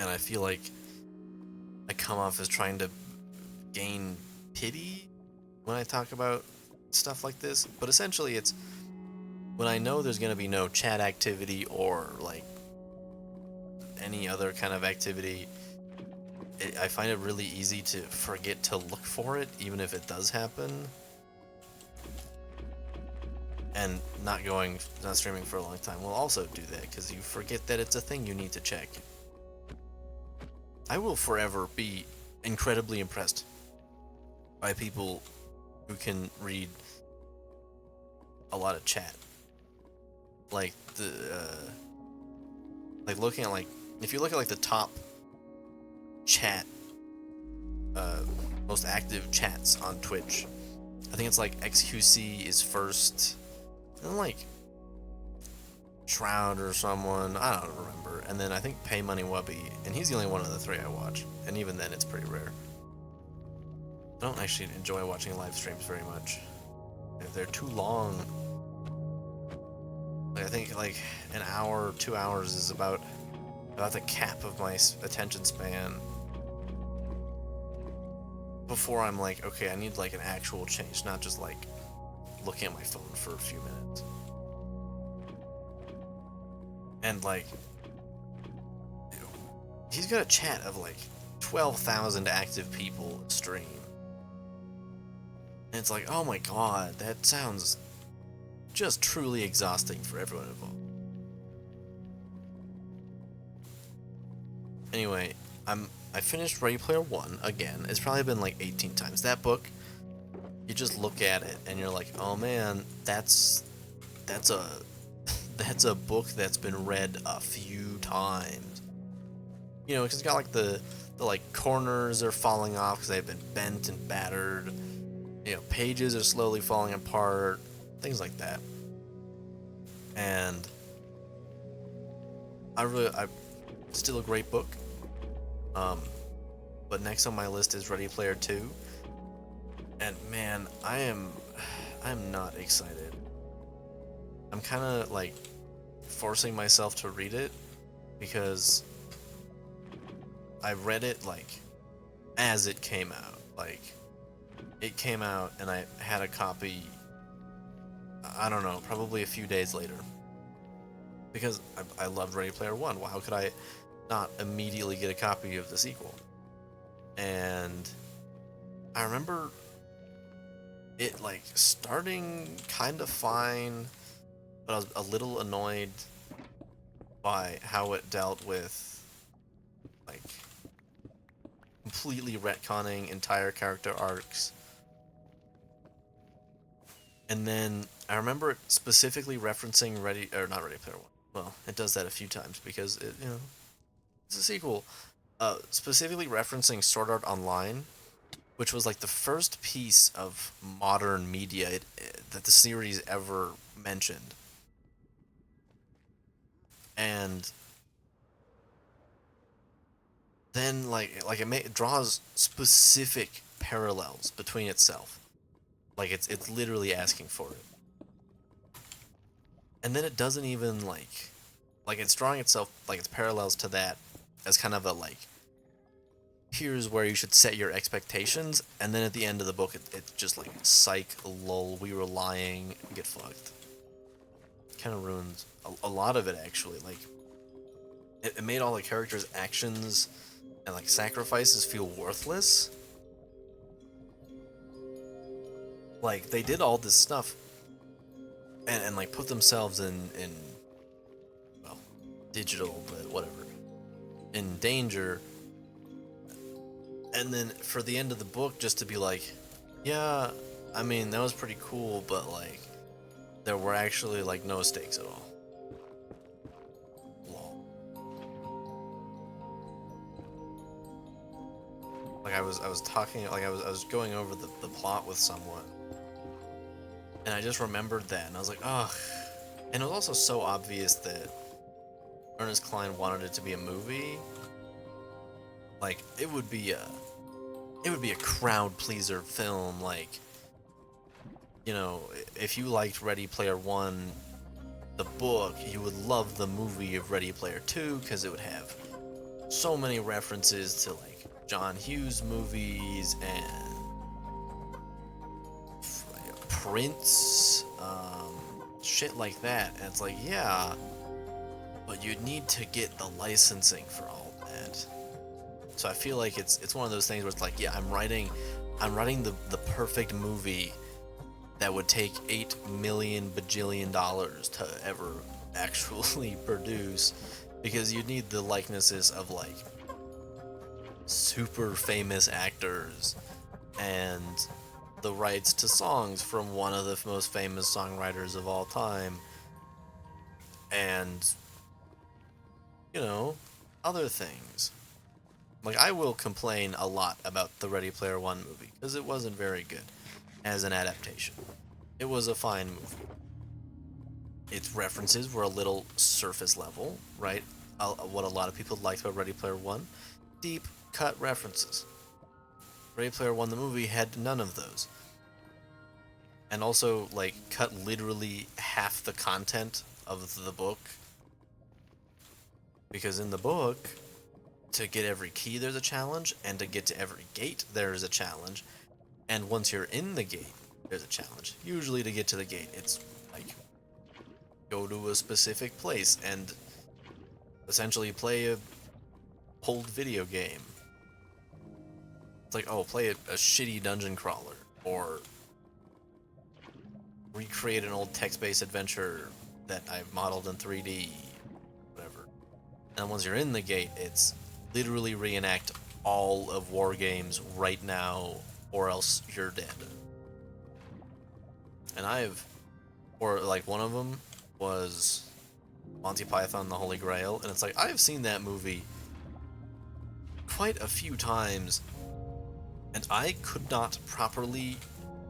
And I feel like I come off as trying to gain pity when I talk about stuff like this. But essentially it's when I know there's gonna be no chat activity or like any other kind of activity, I find it really easy to forget to look for it, even if it does happen. And not streaming for a long time will also do that, because you forget that it's a thing you need to check. I will forever be incredibly impressed by people who can read a lot of chat. like the like looking at like if you look at like the top chat uh most active chats on Twitch, I think it's like XQC is first, and then like Shroud or someone, I don't remember, and then I think Pay Money Wubby, and he's the only one of the three I watch, and even then it's pretty rare. I don't actually enjoy watching live streams very much. They're too long. Like, I think like an hour, 2 hours is about the cap of my attention span before I'm like, okay, I need like an actual change, not just like looking at my phone for a few minutes. And like, he's got a chat of like 12,000 active people stream. And it's like, oh my god, that sounds just truly exhausting for everyone involved. Anyway, I finished Ready Player One again. It's probably been like 18 times. That book, you just look at it and you're like, oh man, that's a that's a book that's been read a few times. You know, because it's got like the like corners are falling off because they've been bent and battered. You know, pages are slowly falling apart, things like that. And I still a great book. But next on my list is Ready Player 2. And man, I'm not excited. I'm kind of like forcing myself to read it because I read it like as it came out. Like it came out and I had a copy, I don't know, probably a few days later. Because I loved Ready Player One. How could I not immediately get a copy of the sequel? And I remember it like starting kind of fine, but I was a little annoyed by how it dealt with like completely retconning entire character arcs. And then I remember it specifically referencing not Ready Player One. Well, it does that a few times because it, you know, it's a sequel. Specifically referencing Sword Art Online, which was like the first piece of modern media that the series ever mentioned. And then it draws specific parallels between itself. Like it's literally asking for it. And then it doesn't even like it's drawing itself like it's parallels to that as kind of a like, here's where you should set your expectations, and then at the end of the book it's just like, psych, lol, we were lying, get fucked. Kind of ruins a lot of it actually. Like it made all the characters' actions and like sacrifices feel worthless. Like they did all this stuff and like put themselves in well, digital, but whatever, in danger, and then for the end of the book just to be like, yeah, I mean that was pretty cool, but like there were actually like no stakes at all. Lol. Like I was talking, like I was going over the plot with someone, and I just remembered that, and I was like, ugh. And it was also so obvious that Ernest Cline wanted it to be a movie. Like it would be a crowd pleaser film. Like, you know, if you liked Ready Player One, the book, you would love the movie of Ready Player Two because it would have so many references to like John Hughes movies and Prince, shit like that. And it's like, yeah, but you'd need to get the licensing for all that. So I feel like it's one of those things where it's like, yeah, I'm writing the perfect movie that would take $8 million bajillion to ever actually produce, because you need the likenesses of like super famous actors and the rights to songs from one of the most famous songwriters of all time. and, you know, other things. Like, I will complain a lot about the Ready Player One movie, because it wasn't very good as an adaptation. It was a fine movie. Its references were a little surface level, right? What a lot of people liked about Ready Player One, deep cut references. Ready Player One, the movie, had none of those. And also, like, cut literally half the content of the book. Because in the book, to get every key there's a challenge, and to get to every gate there is a challenge. And once you're in the gate, there's a challenge. Usually to get to the gate, it's like, go to a specific place and essentially play a old video game. It's like, oh, play a shitty dungeon crawler, or recreate an old text-based adventure that I modeled in 3D, whatever. And once you're in the gate, it's literally reenact all of War Games right now, or else you're dead. And or like one of them was Monty Python and the Holy Grail, and it's like, I've seen that movie quite a few times, and I could not properly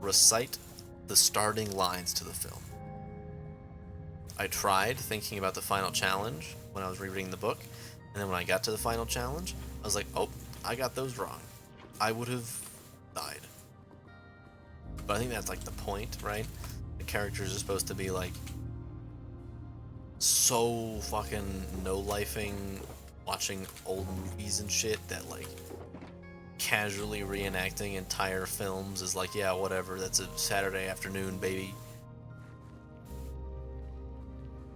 recite the starting lines to the film. I tried thinking about the final challenge when I was rereading the book, and then when I got to the final challenge, I was like, oh, I got those wrong. I would have died. But I think that's like the point, right? The characters are supposed to be like so fucking no-lifing, watching old movies and shit, that like casually reenacting entire films is like, yeah, whatever, that's a Saturday afternoon, baby.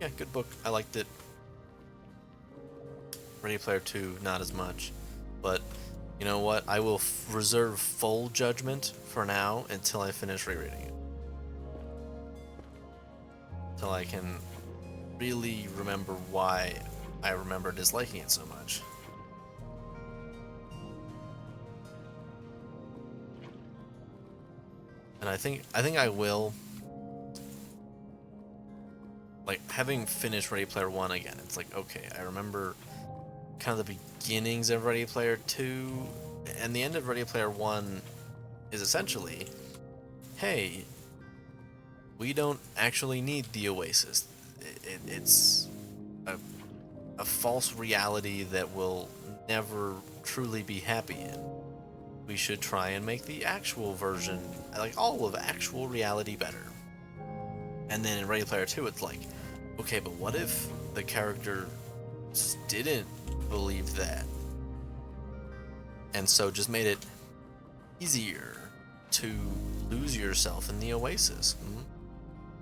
Yeah, good book. I liked it. Ready Player 2, not as much. But you know what? I will reserve full judgment for now until I finish rereading it. Until I can really remember why I remember disliking it so much. And I think I will. Like, having finished Ready Player 1 again, it's like, okay, I remember kind of the beginnings of Ready Player 2, and the end of Ready Player 1 is essentially, hey, we don't actually need the Oasis. It's a false reality that we'll never truly be happy in. We should try and make the actual version, like all of actual reality, better. And then in Ready Player 2, it's like, okay, but what if the character didn't believe that? And so just made it easier to lose yourself in the Oasis.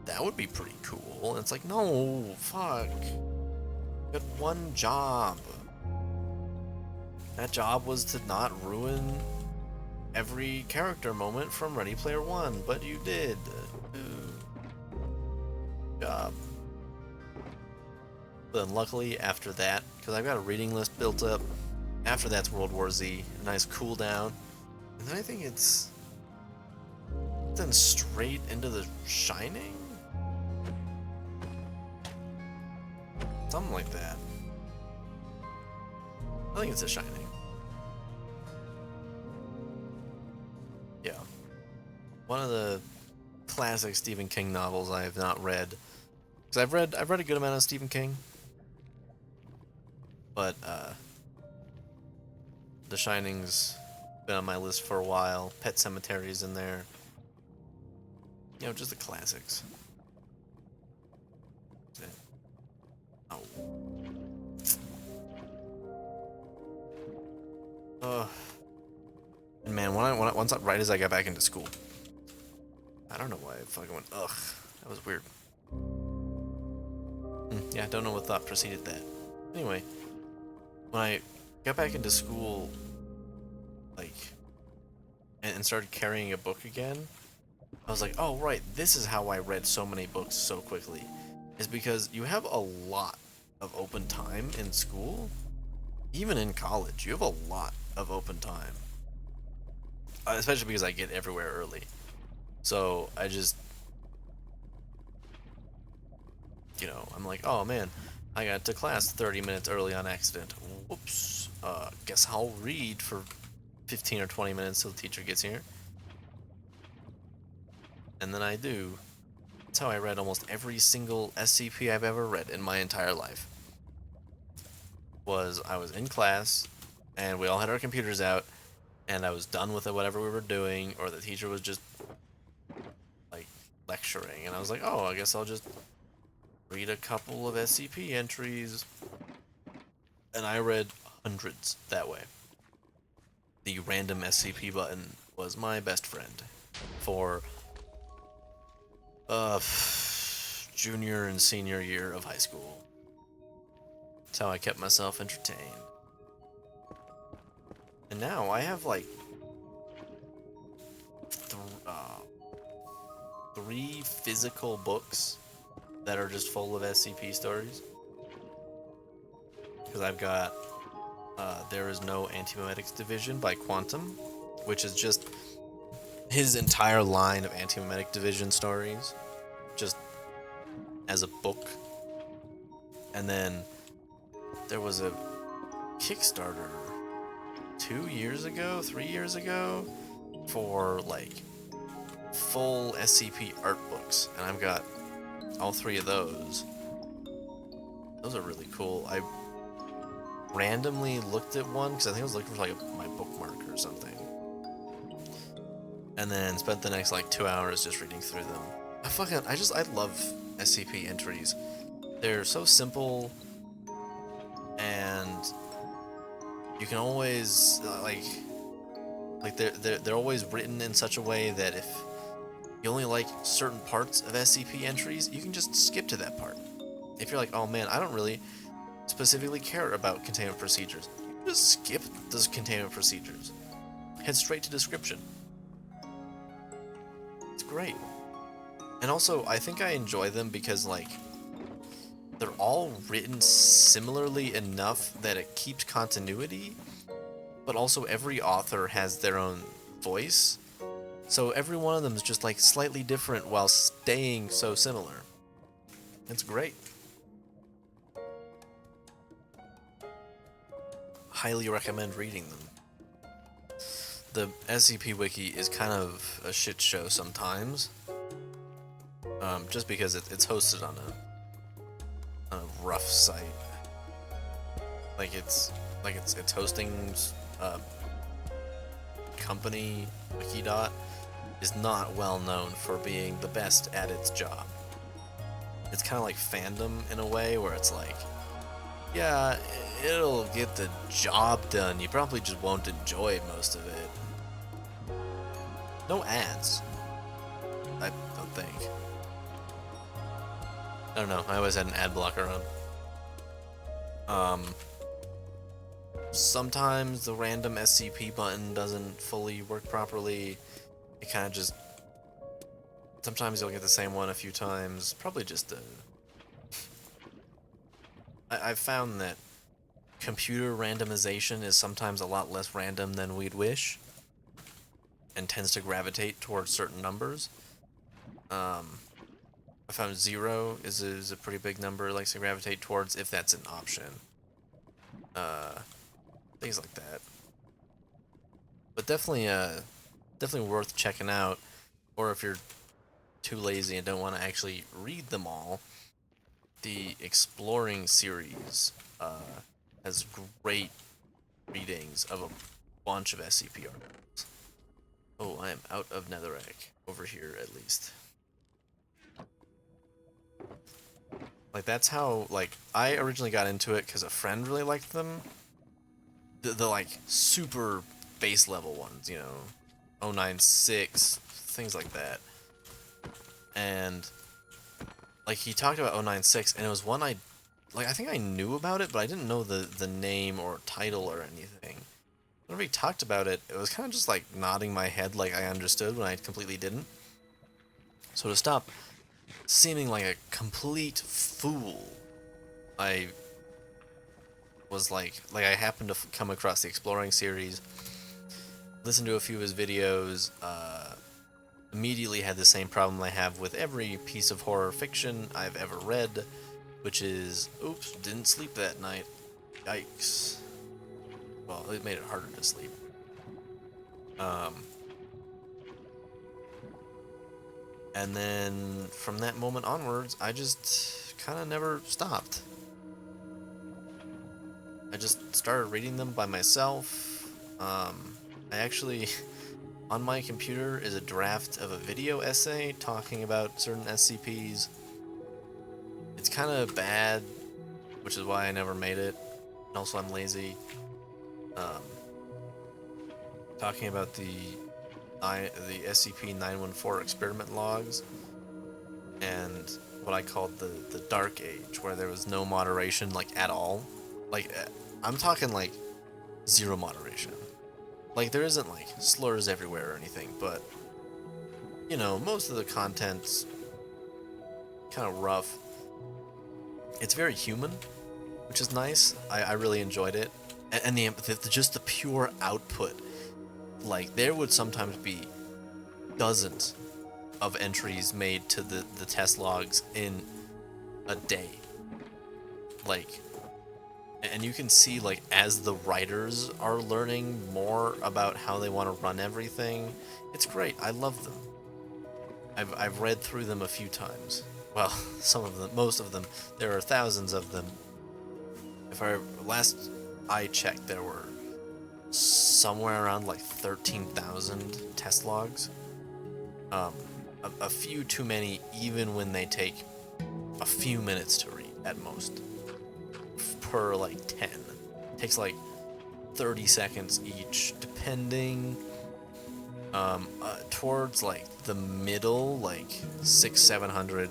That would be pretty cool. And it's like, no, fuck. You had one job. That job was to not ruin every character moment from Ready Player 1, but you did. Job. But luckily, after that, because I've got a reading list built up, after that's World War Z, a nice cool down, and then I think it's then straight into The Shining? Something like that. I think it's The Shining. Yeah. One of the classic Stephen King novels I have not read. Because I've read a good amount of Stephen King. But The Shining's been on my list for a while. Pet Sematary in there. You know, just the classics. Oh. And man, once right as I got back into school, I don't know why I fucking went, ugh, that was weird. Yeah, I don't know what thought preceded that. Anyway, when I got back into school, like, and started carrying a book again, I was like, oh, right, this is how I read so many books so quickly. Is because you have a lot of open time in school. Even in college, you have a lot of open time. Especially because I get everywhere early. So I just I'm like, oh man, I got to class 30 minutes early on accident. Whoops. Guess I'll read for 15 or 20 minutes till the teacher gets here. And then I do. That's how I read almost every single SCP I've ever read in my entire life. I was in class, and we all had our computers out, and I was done with whatever we were doing, or the teacher was just, like, lecturing, and I was like, oh, I guess I'll just read a couple of SCP entries. And I read hundreds that way. The random SCP button was my best friend for junior and senior year of high school. That's how I kept myself entertained. And now I have like three physical books that are just full of SCP stories. Because I've got There Is No Antimemetics Division by Quantum, which is just his entire line of Antimemetic Division stories, just as a book. And then there was a Kickstarter 2 years ago, 3 years ago, for like full SCP art books, and I've got all three of those. Those are really cool. I randomly looked at one because I think I was looking for like my bookmark or something, and then spent the next like 2 hours just reading through them. I love SCP entries. They're so simple, and you can always they're always written in such a way that if you only like certain parts of SCP entries, you can just skip to that part. If you're like, oh man, I don't really specifically care about containment procedures, you can just skip those containment procedures. Head straight to description. It's great. And also, I think I enjoy them because, like, they're all written similarly enough that it keeps continuity, but also every author has their own voice. So every one of them is just like slightly different while staying so similar. It's great. Highly recommend reading them. The SCP Wiki is kind of a shit show sometimes, just because it's hosted on a rough site. It's hosting company Wikidot is not well known for being the best at its job. It's kind of like fandom in a way, where it's like, yeah, it'll get the job done, you probably just won't enjoy most of it. No ads, I don't think. I don't know, I always had an ad blocker on. Sometimes the random SCP button doesn't fully work properly. It kind of just... Sometimes you'll get the same one a few times. Probably just I've found that computer randomization is sometimes a lot less random than we'd wish, and tends to gravitate towards certain numbers. I found 0 is a pretty big number it likes to gravitate towards, if that's an option. Things like that. But definitely worth checking out, or if you're too lazy and don't want to actually read them all, the Exploring series has great readings of a bunch of SCP articles. Oh, I am out of netherrack over here, at least. Like, that's how, like, I originally got into it because a friend really liked them. The like, super base level ones, 096, things like that. And, like, he talked about 096, and it was one I think I knew about it, but I didn't know the name or title or anything. Whenever he talked about it, it was kind of just, like, nodding my head like I understood when I completely didn't. So to stop seeming like a complete fool, I was like I happened to come across the Exploring series, listened to a few of his videos, immediately had the same problem I have with every piece of horror fiction I've ever read, which is, oops, didn't sleep that night. Yikes. Well, it made it harder to sleep. And then from that moment onwards, I just kind of never stopped. I just started reading them by myself. I actually, on my computer is a draft of a video essay talking about certain SCPs. It's kind of bad, which is why I never made it. And also I'm lazy. Talking about the SCP-914 experiment logs and what I called the Dark Age, where there was no moderation, like, at all. Like, I'm talking, like, zero moderation. Like, there isn't, like, slurs everywhere or anything, but, you know, most of the content's kind of rough. It's very human, which is nice. I really enjoyed it. And just the pure output. Like, there would sometimes be dozens of entries made to the test logs in a day. Like, and you can see, like, as the writers are learning more about how they want to run everything, it's great. I love them. I've read through them a few times. Well, some of them, most of them. There are thousands of them. Last I checked, there were somewhere around like 13,000 test logs. A few too many, even when they take a few minutes to read at most. Per like 10. Takes like 30 seconds each, depending. Towards like the middle, like 600-700.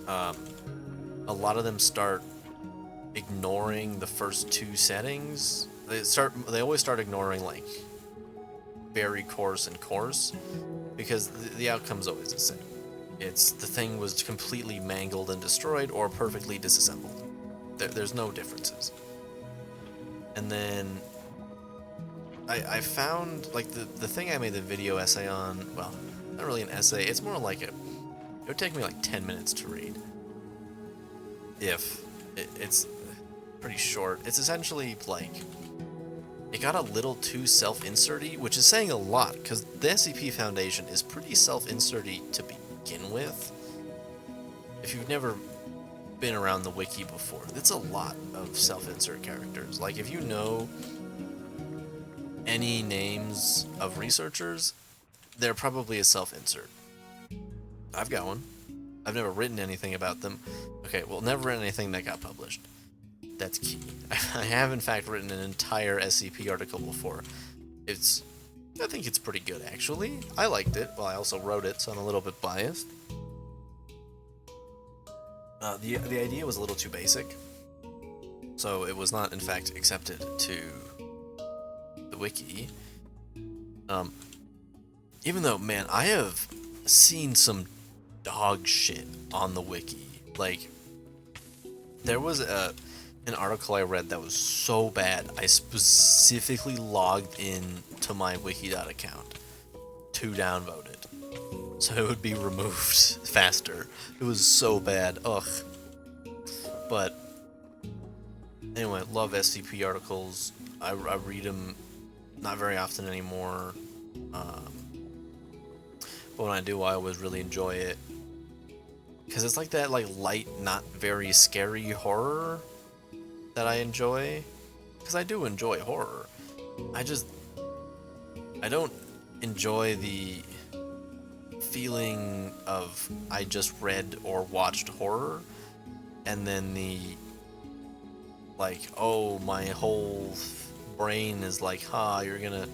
A lot of them start ignoring the first two settings. They always start ignoring like very coarse and coarse, because the outcome's always the same. It's the thing was completely mangled and destroyed or perfectly disassembled. There's no differences. And then I found, like, the thing I made the video essay on, well, not really an essay, it's more like it would take me like 10 minutes to read. It's pretty short. It's essentially like, it got a little too self-inserty, which is saying a lot, because the SCP Foundation is pretty self-inserty to begin with. If you've never been around the wiki before, it's a lot of self-insert characters. Like, if you know any names of researchers, they're probably a self-insert. I've got one. I've never written anything about them. Okay, well, never written anything that got published. That's key. I have, in fact, written an entire SCP article before. I think it's pretty good, actually. I liked it. Well, I also wrote it, so I'm a little bit biased. The idea was a little too basic, so it was not, in fact, accepted to the wiki. Even though, man, I have seen some dog shit on the wiki. Like, there was an article I read that was so bad, I specifically logged in to my Wikidot account to downvote it, so it would be removed faster. It was so bad, ugh. But anyway, love SCP articles. I read them not very often anymore, but when I do, I always really enjoy it, because it's like that, like, light, not very scary horror that I enjoy, because I do enjoy horror. I don't enjoy the feeling of I just read or watched horror, and then like, oh, my whole brain is like, you're gonna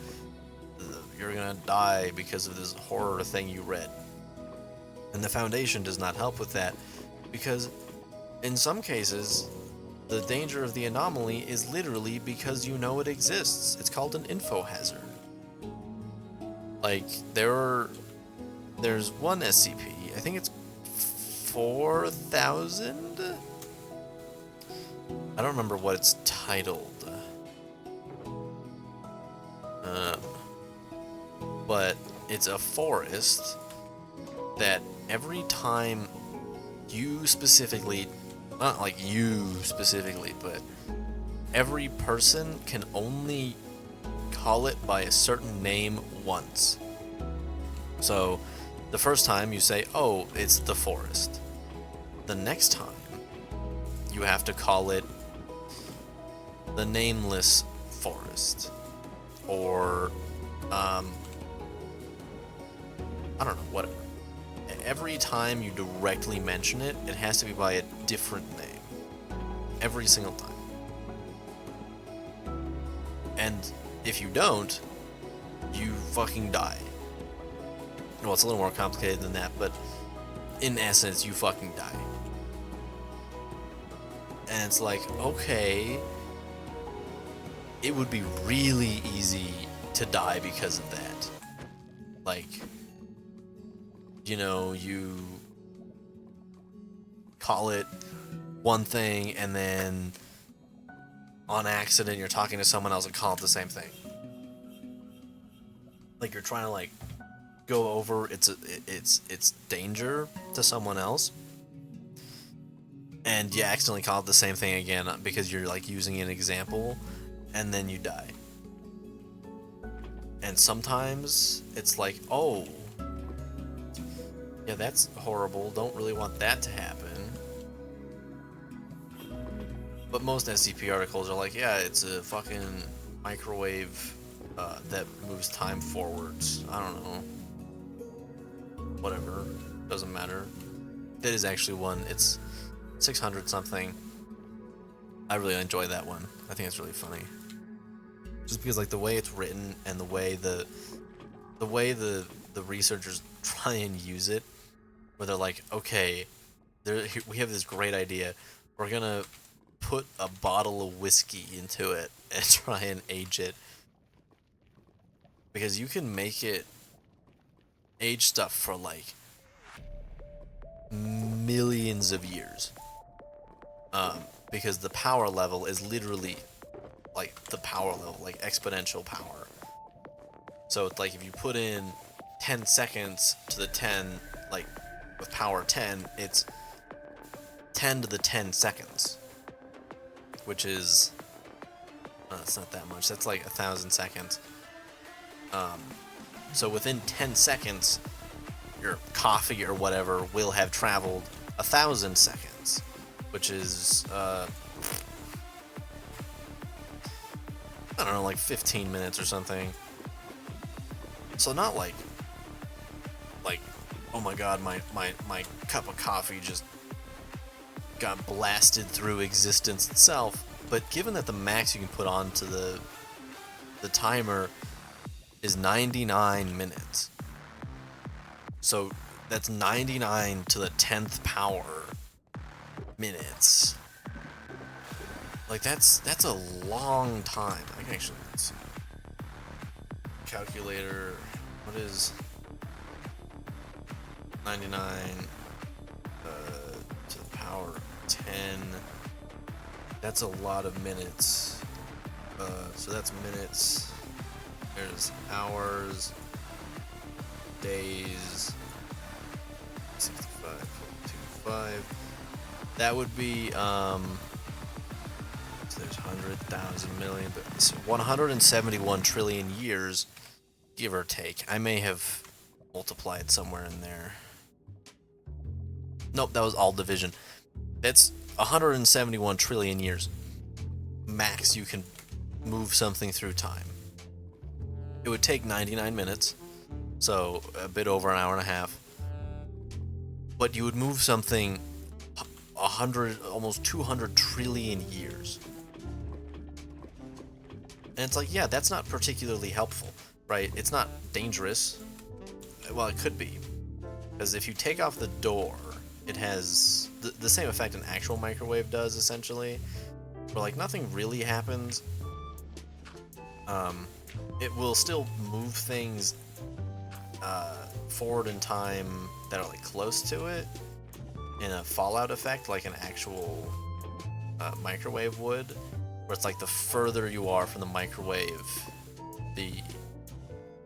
die because of this horror thing you read. And the Foundation does not help with that, because in some cases, the danger of the anomaly is literally because you know it exists. It's called an info hazard. Like, there's one SCP, I think it's 4,000? I don't remember what it's titled. But it's a forest that every time you specifically, not like you specifically, but every person can only call it by a certain name once. So the first time you say, oh, it's the forest. The next time you have to call it the nameless forest. Or, I don't know, whatever. Every time you directly mention it, it has to be by a different name. Every single time. And if you don't, you fucking die. Well, it's a little more complicated than that, but in essence, you fucking die. And it's like, okay, it would be really easy to die because of that. Like, you know, you call it one thing and then on accident you're talking to someone else and call it the same thing. Like you're trying to like go over its danger to someone else, and you accidentally call it the same thing again because you're like using an example, and then you die. And sometimes it's like, oh, yeah, that's horrible, don't really want that to happen. But most SCP articles are like, yeah, it's a fucking microwave that moves time forwards. I don't know. Whatever. Doesn't matter. That is actually one. It's 600 something. I really enjoy that one. I think it's really funny. Just because like the way it's written and the way the researchers try and use it, where they're like, okay, we have this great idea. We're gonna put a bottle of whiskey into it and try and age it. Because you can make it age stuff for like millions of years. Because the power level is literally like the power level, like exponential power. So it's like if you put in 10 seconds to the 10, like with power 10, it's 10 to the 10 seconds. Which is, it's not that much, that's like 1,000 seconds. So within 10 seconds, your coffee or whatever will have traveled 1,000 seconds, which is, I don't know, like 15 minutes or something. So not like, oh my god, my cup of coffee just got blasted through existence itself. But given that the max you can put onto the timer is 99 minutes. So that's 99 to the 10th power minutes. Like that's a long time. I can actually, let's see. Calculator, what is 99 to the power 10? That's a lot of minutes. So that's minutes. There's hours, days, 65.25. That would be, so there's 100,000 million, but it's 171 trillion years, give or take. I may have multiplied somewhere in there. Nope, that was all division. That's 171 trillion years. Max you can move something through time. It would take 99 minutes, so a bit over an hour and a half. But you would move something 100, almost 200 trillion years. And it's like, yeah, that's not particularly helpful, right? It's not dangerous. Well, it could be. Because if you take off the door, it has the same effect an actual microwave does, essentially. Where, like, nothing really happens. It will still move things forward in time that are like close to it in a fallout effect, like an actual microwave would, where it's like the further you are from the microwave, the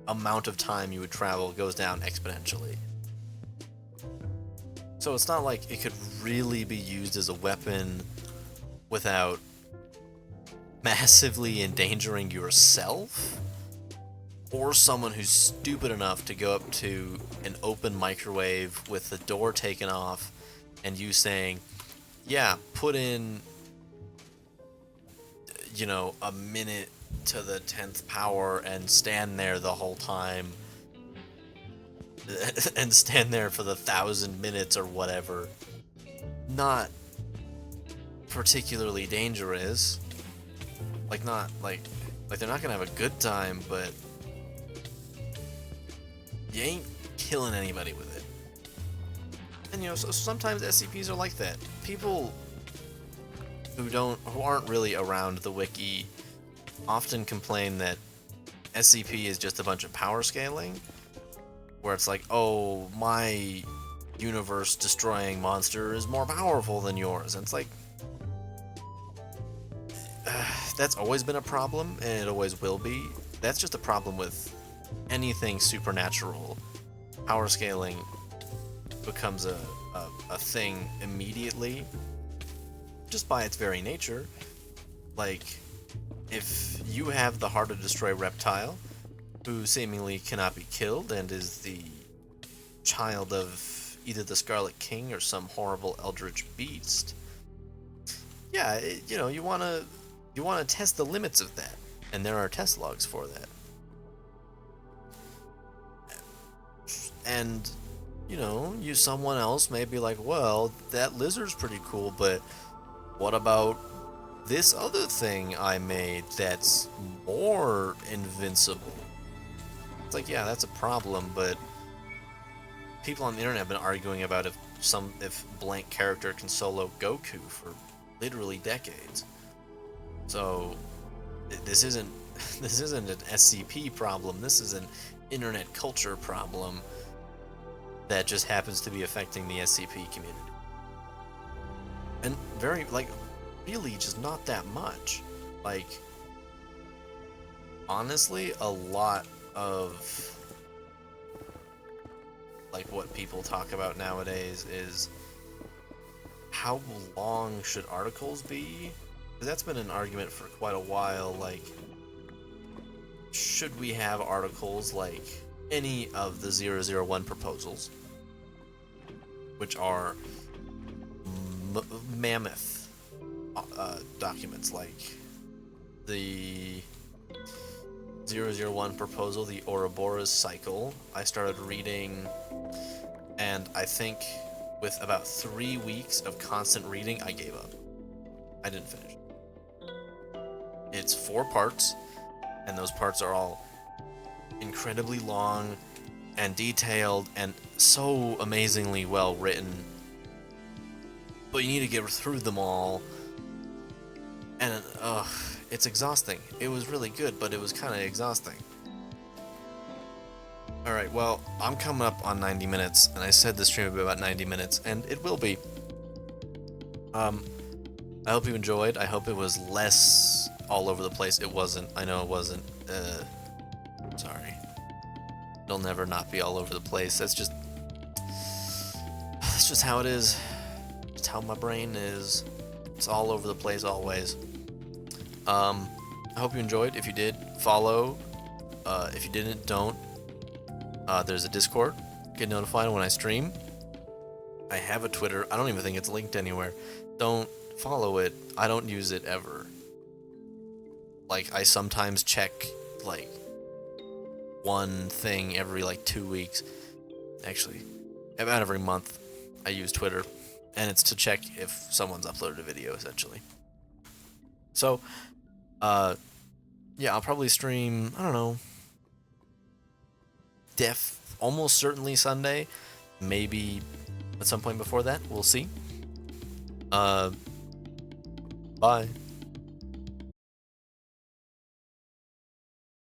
amount of time you would travel goes down exponentially. So it's not like it could really be used as a weapon without massively endangering yourself or someone who's stupid enough to go up to an open microwave with the door taken off and you saying, yeah, put in, you know, a minute to the 10th power and stand there the whole time and stand there for the 1,000 minutes or whatever. Not particularly dangerous. Like, not like they're not gonna have a good time, but you ain't killing anybody with it. And you know, so sometimes SCPs are like that. People who aren't really around the wiki often complain that SCP is just a bunch of power scaling, where it's like, oh, my universe destroying monster is more powerful than yours, and it's like, that's always been a problem, and it always will be. That's just a problem with anything supernatural. Power scaling becomes a thing immediately, just by its very nature. Like, if you have the Heart of Destroy reptile, who seemingly cannot be killed and is the child of either the Scarlet King or some horrible eldritch beast, yeah, you know, you want to test the limits of that, and there are test logs for that. And you know, someone else may be like, well, that lizard's pretty cool, but what about this other thing I made that's more invincible? It's like, yeah, that's a problem, but people on the internet have been arguing about if blank character can solo Goku for literally decades. So this isn't an SCP problem. This is an internet culture problem that just happens to be affecting the SCP community. And really just not that much. Like, honestly, a lot of like what people talk about nowadays is how long should articles be? Because that's been an argument for quite a while. Like, should we have articles like any of the 001 proposals, which are mammoth documents, like the 001 proposal, the Ouroboros cycle. I started reading, and I think with about 3 weeks of constant reading, I gave up. I didn't finish. It's 4 parts, and those parts are all incredibly long and detailed and so amazingly well written, but you need to get through them all, and it's exhausting. It was really good, but it was kind of exhausting. Alright, well, I'm coming up on 90 minutes, and I said the stream would be about 90 minutes, and it will be. I hope you enjoyed. I hope it was less all over the place. It wasn't. I know it wasn't. Sorry. It'll never not be all over the place. That's just how it is. It's how my brain is. It's all over the place always. I hope you enjoyed. If you did, follow. If you didn't, don't. There's a Discord. Get notified when I stream. I have a Twitter. I don't even think it's linked anywhere. Don't follow it. I don't use it ever. Like, I sometimes check, like, one thing every, like, 2 weeks. Actually, about every month I use Twitter. And it's to check if someone's uploaded a video, essentially. So, yeah, I'll probably stream, I don't know, almost certainly Sunday. Maybe at some point before that. We'll see. Bye.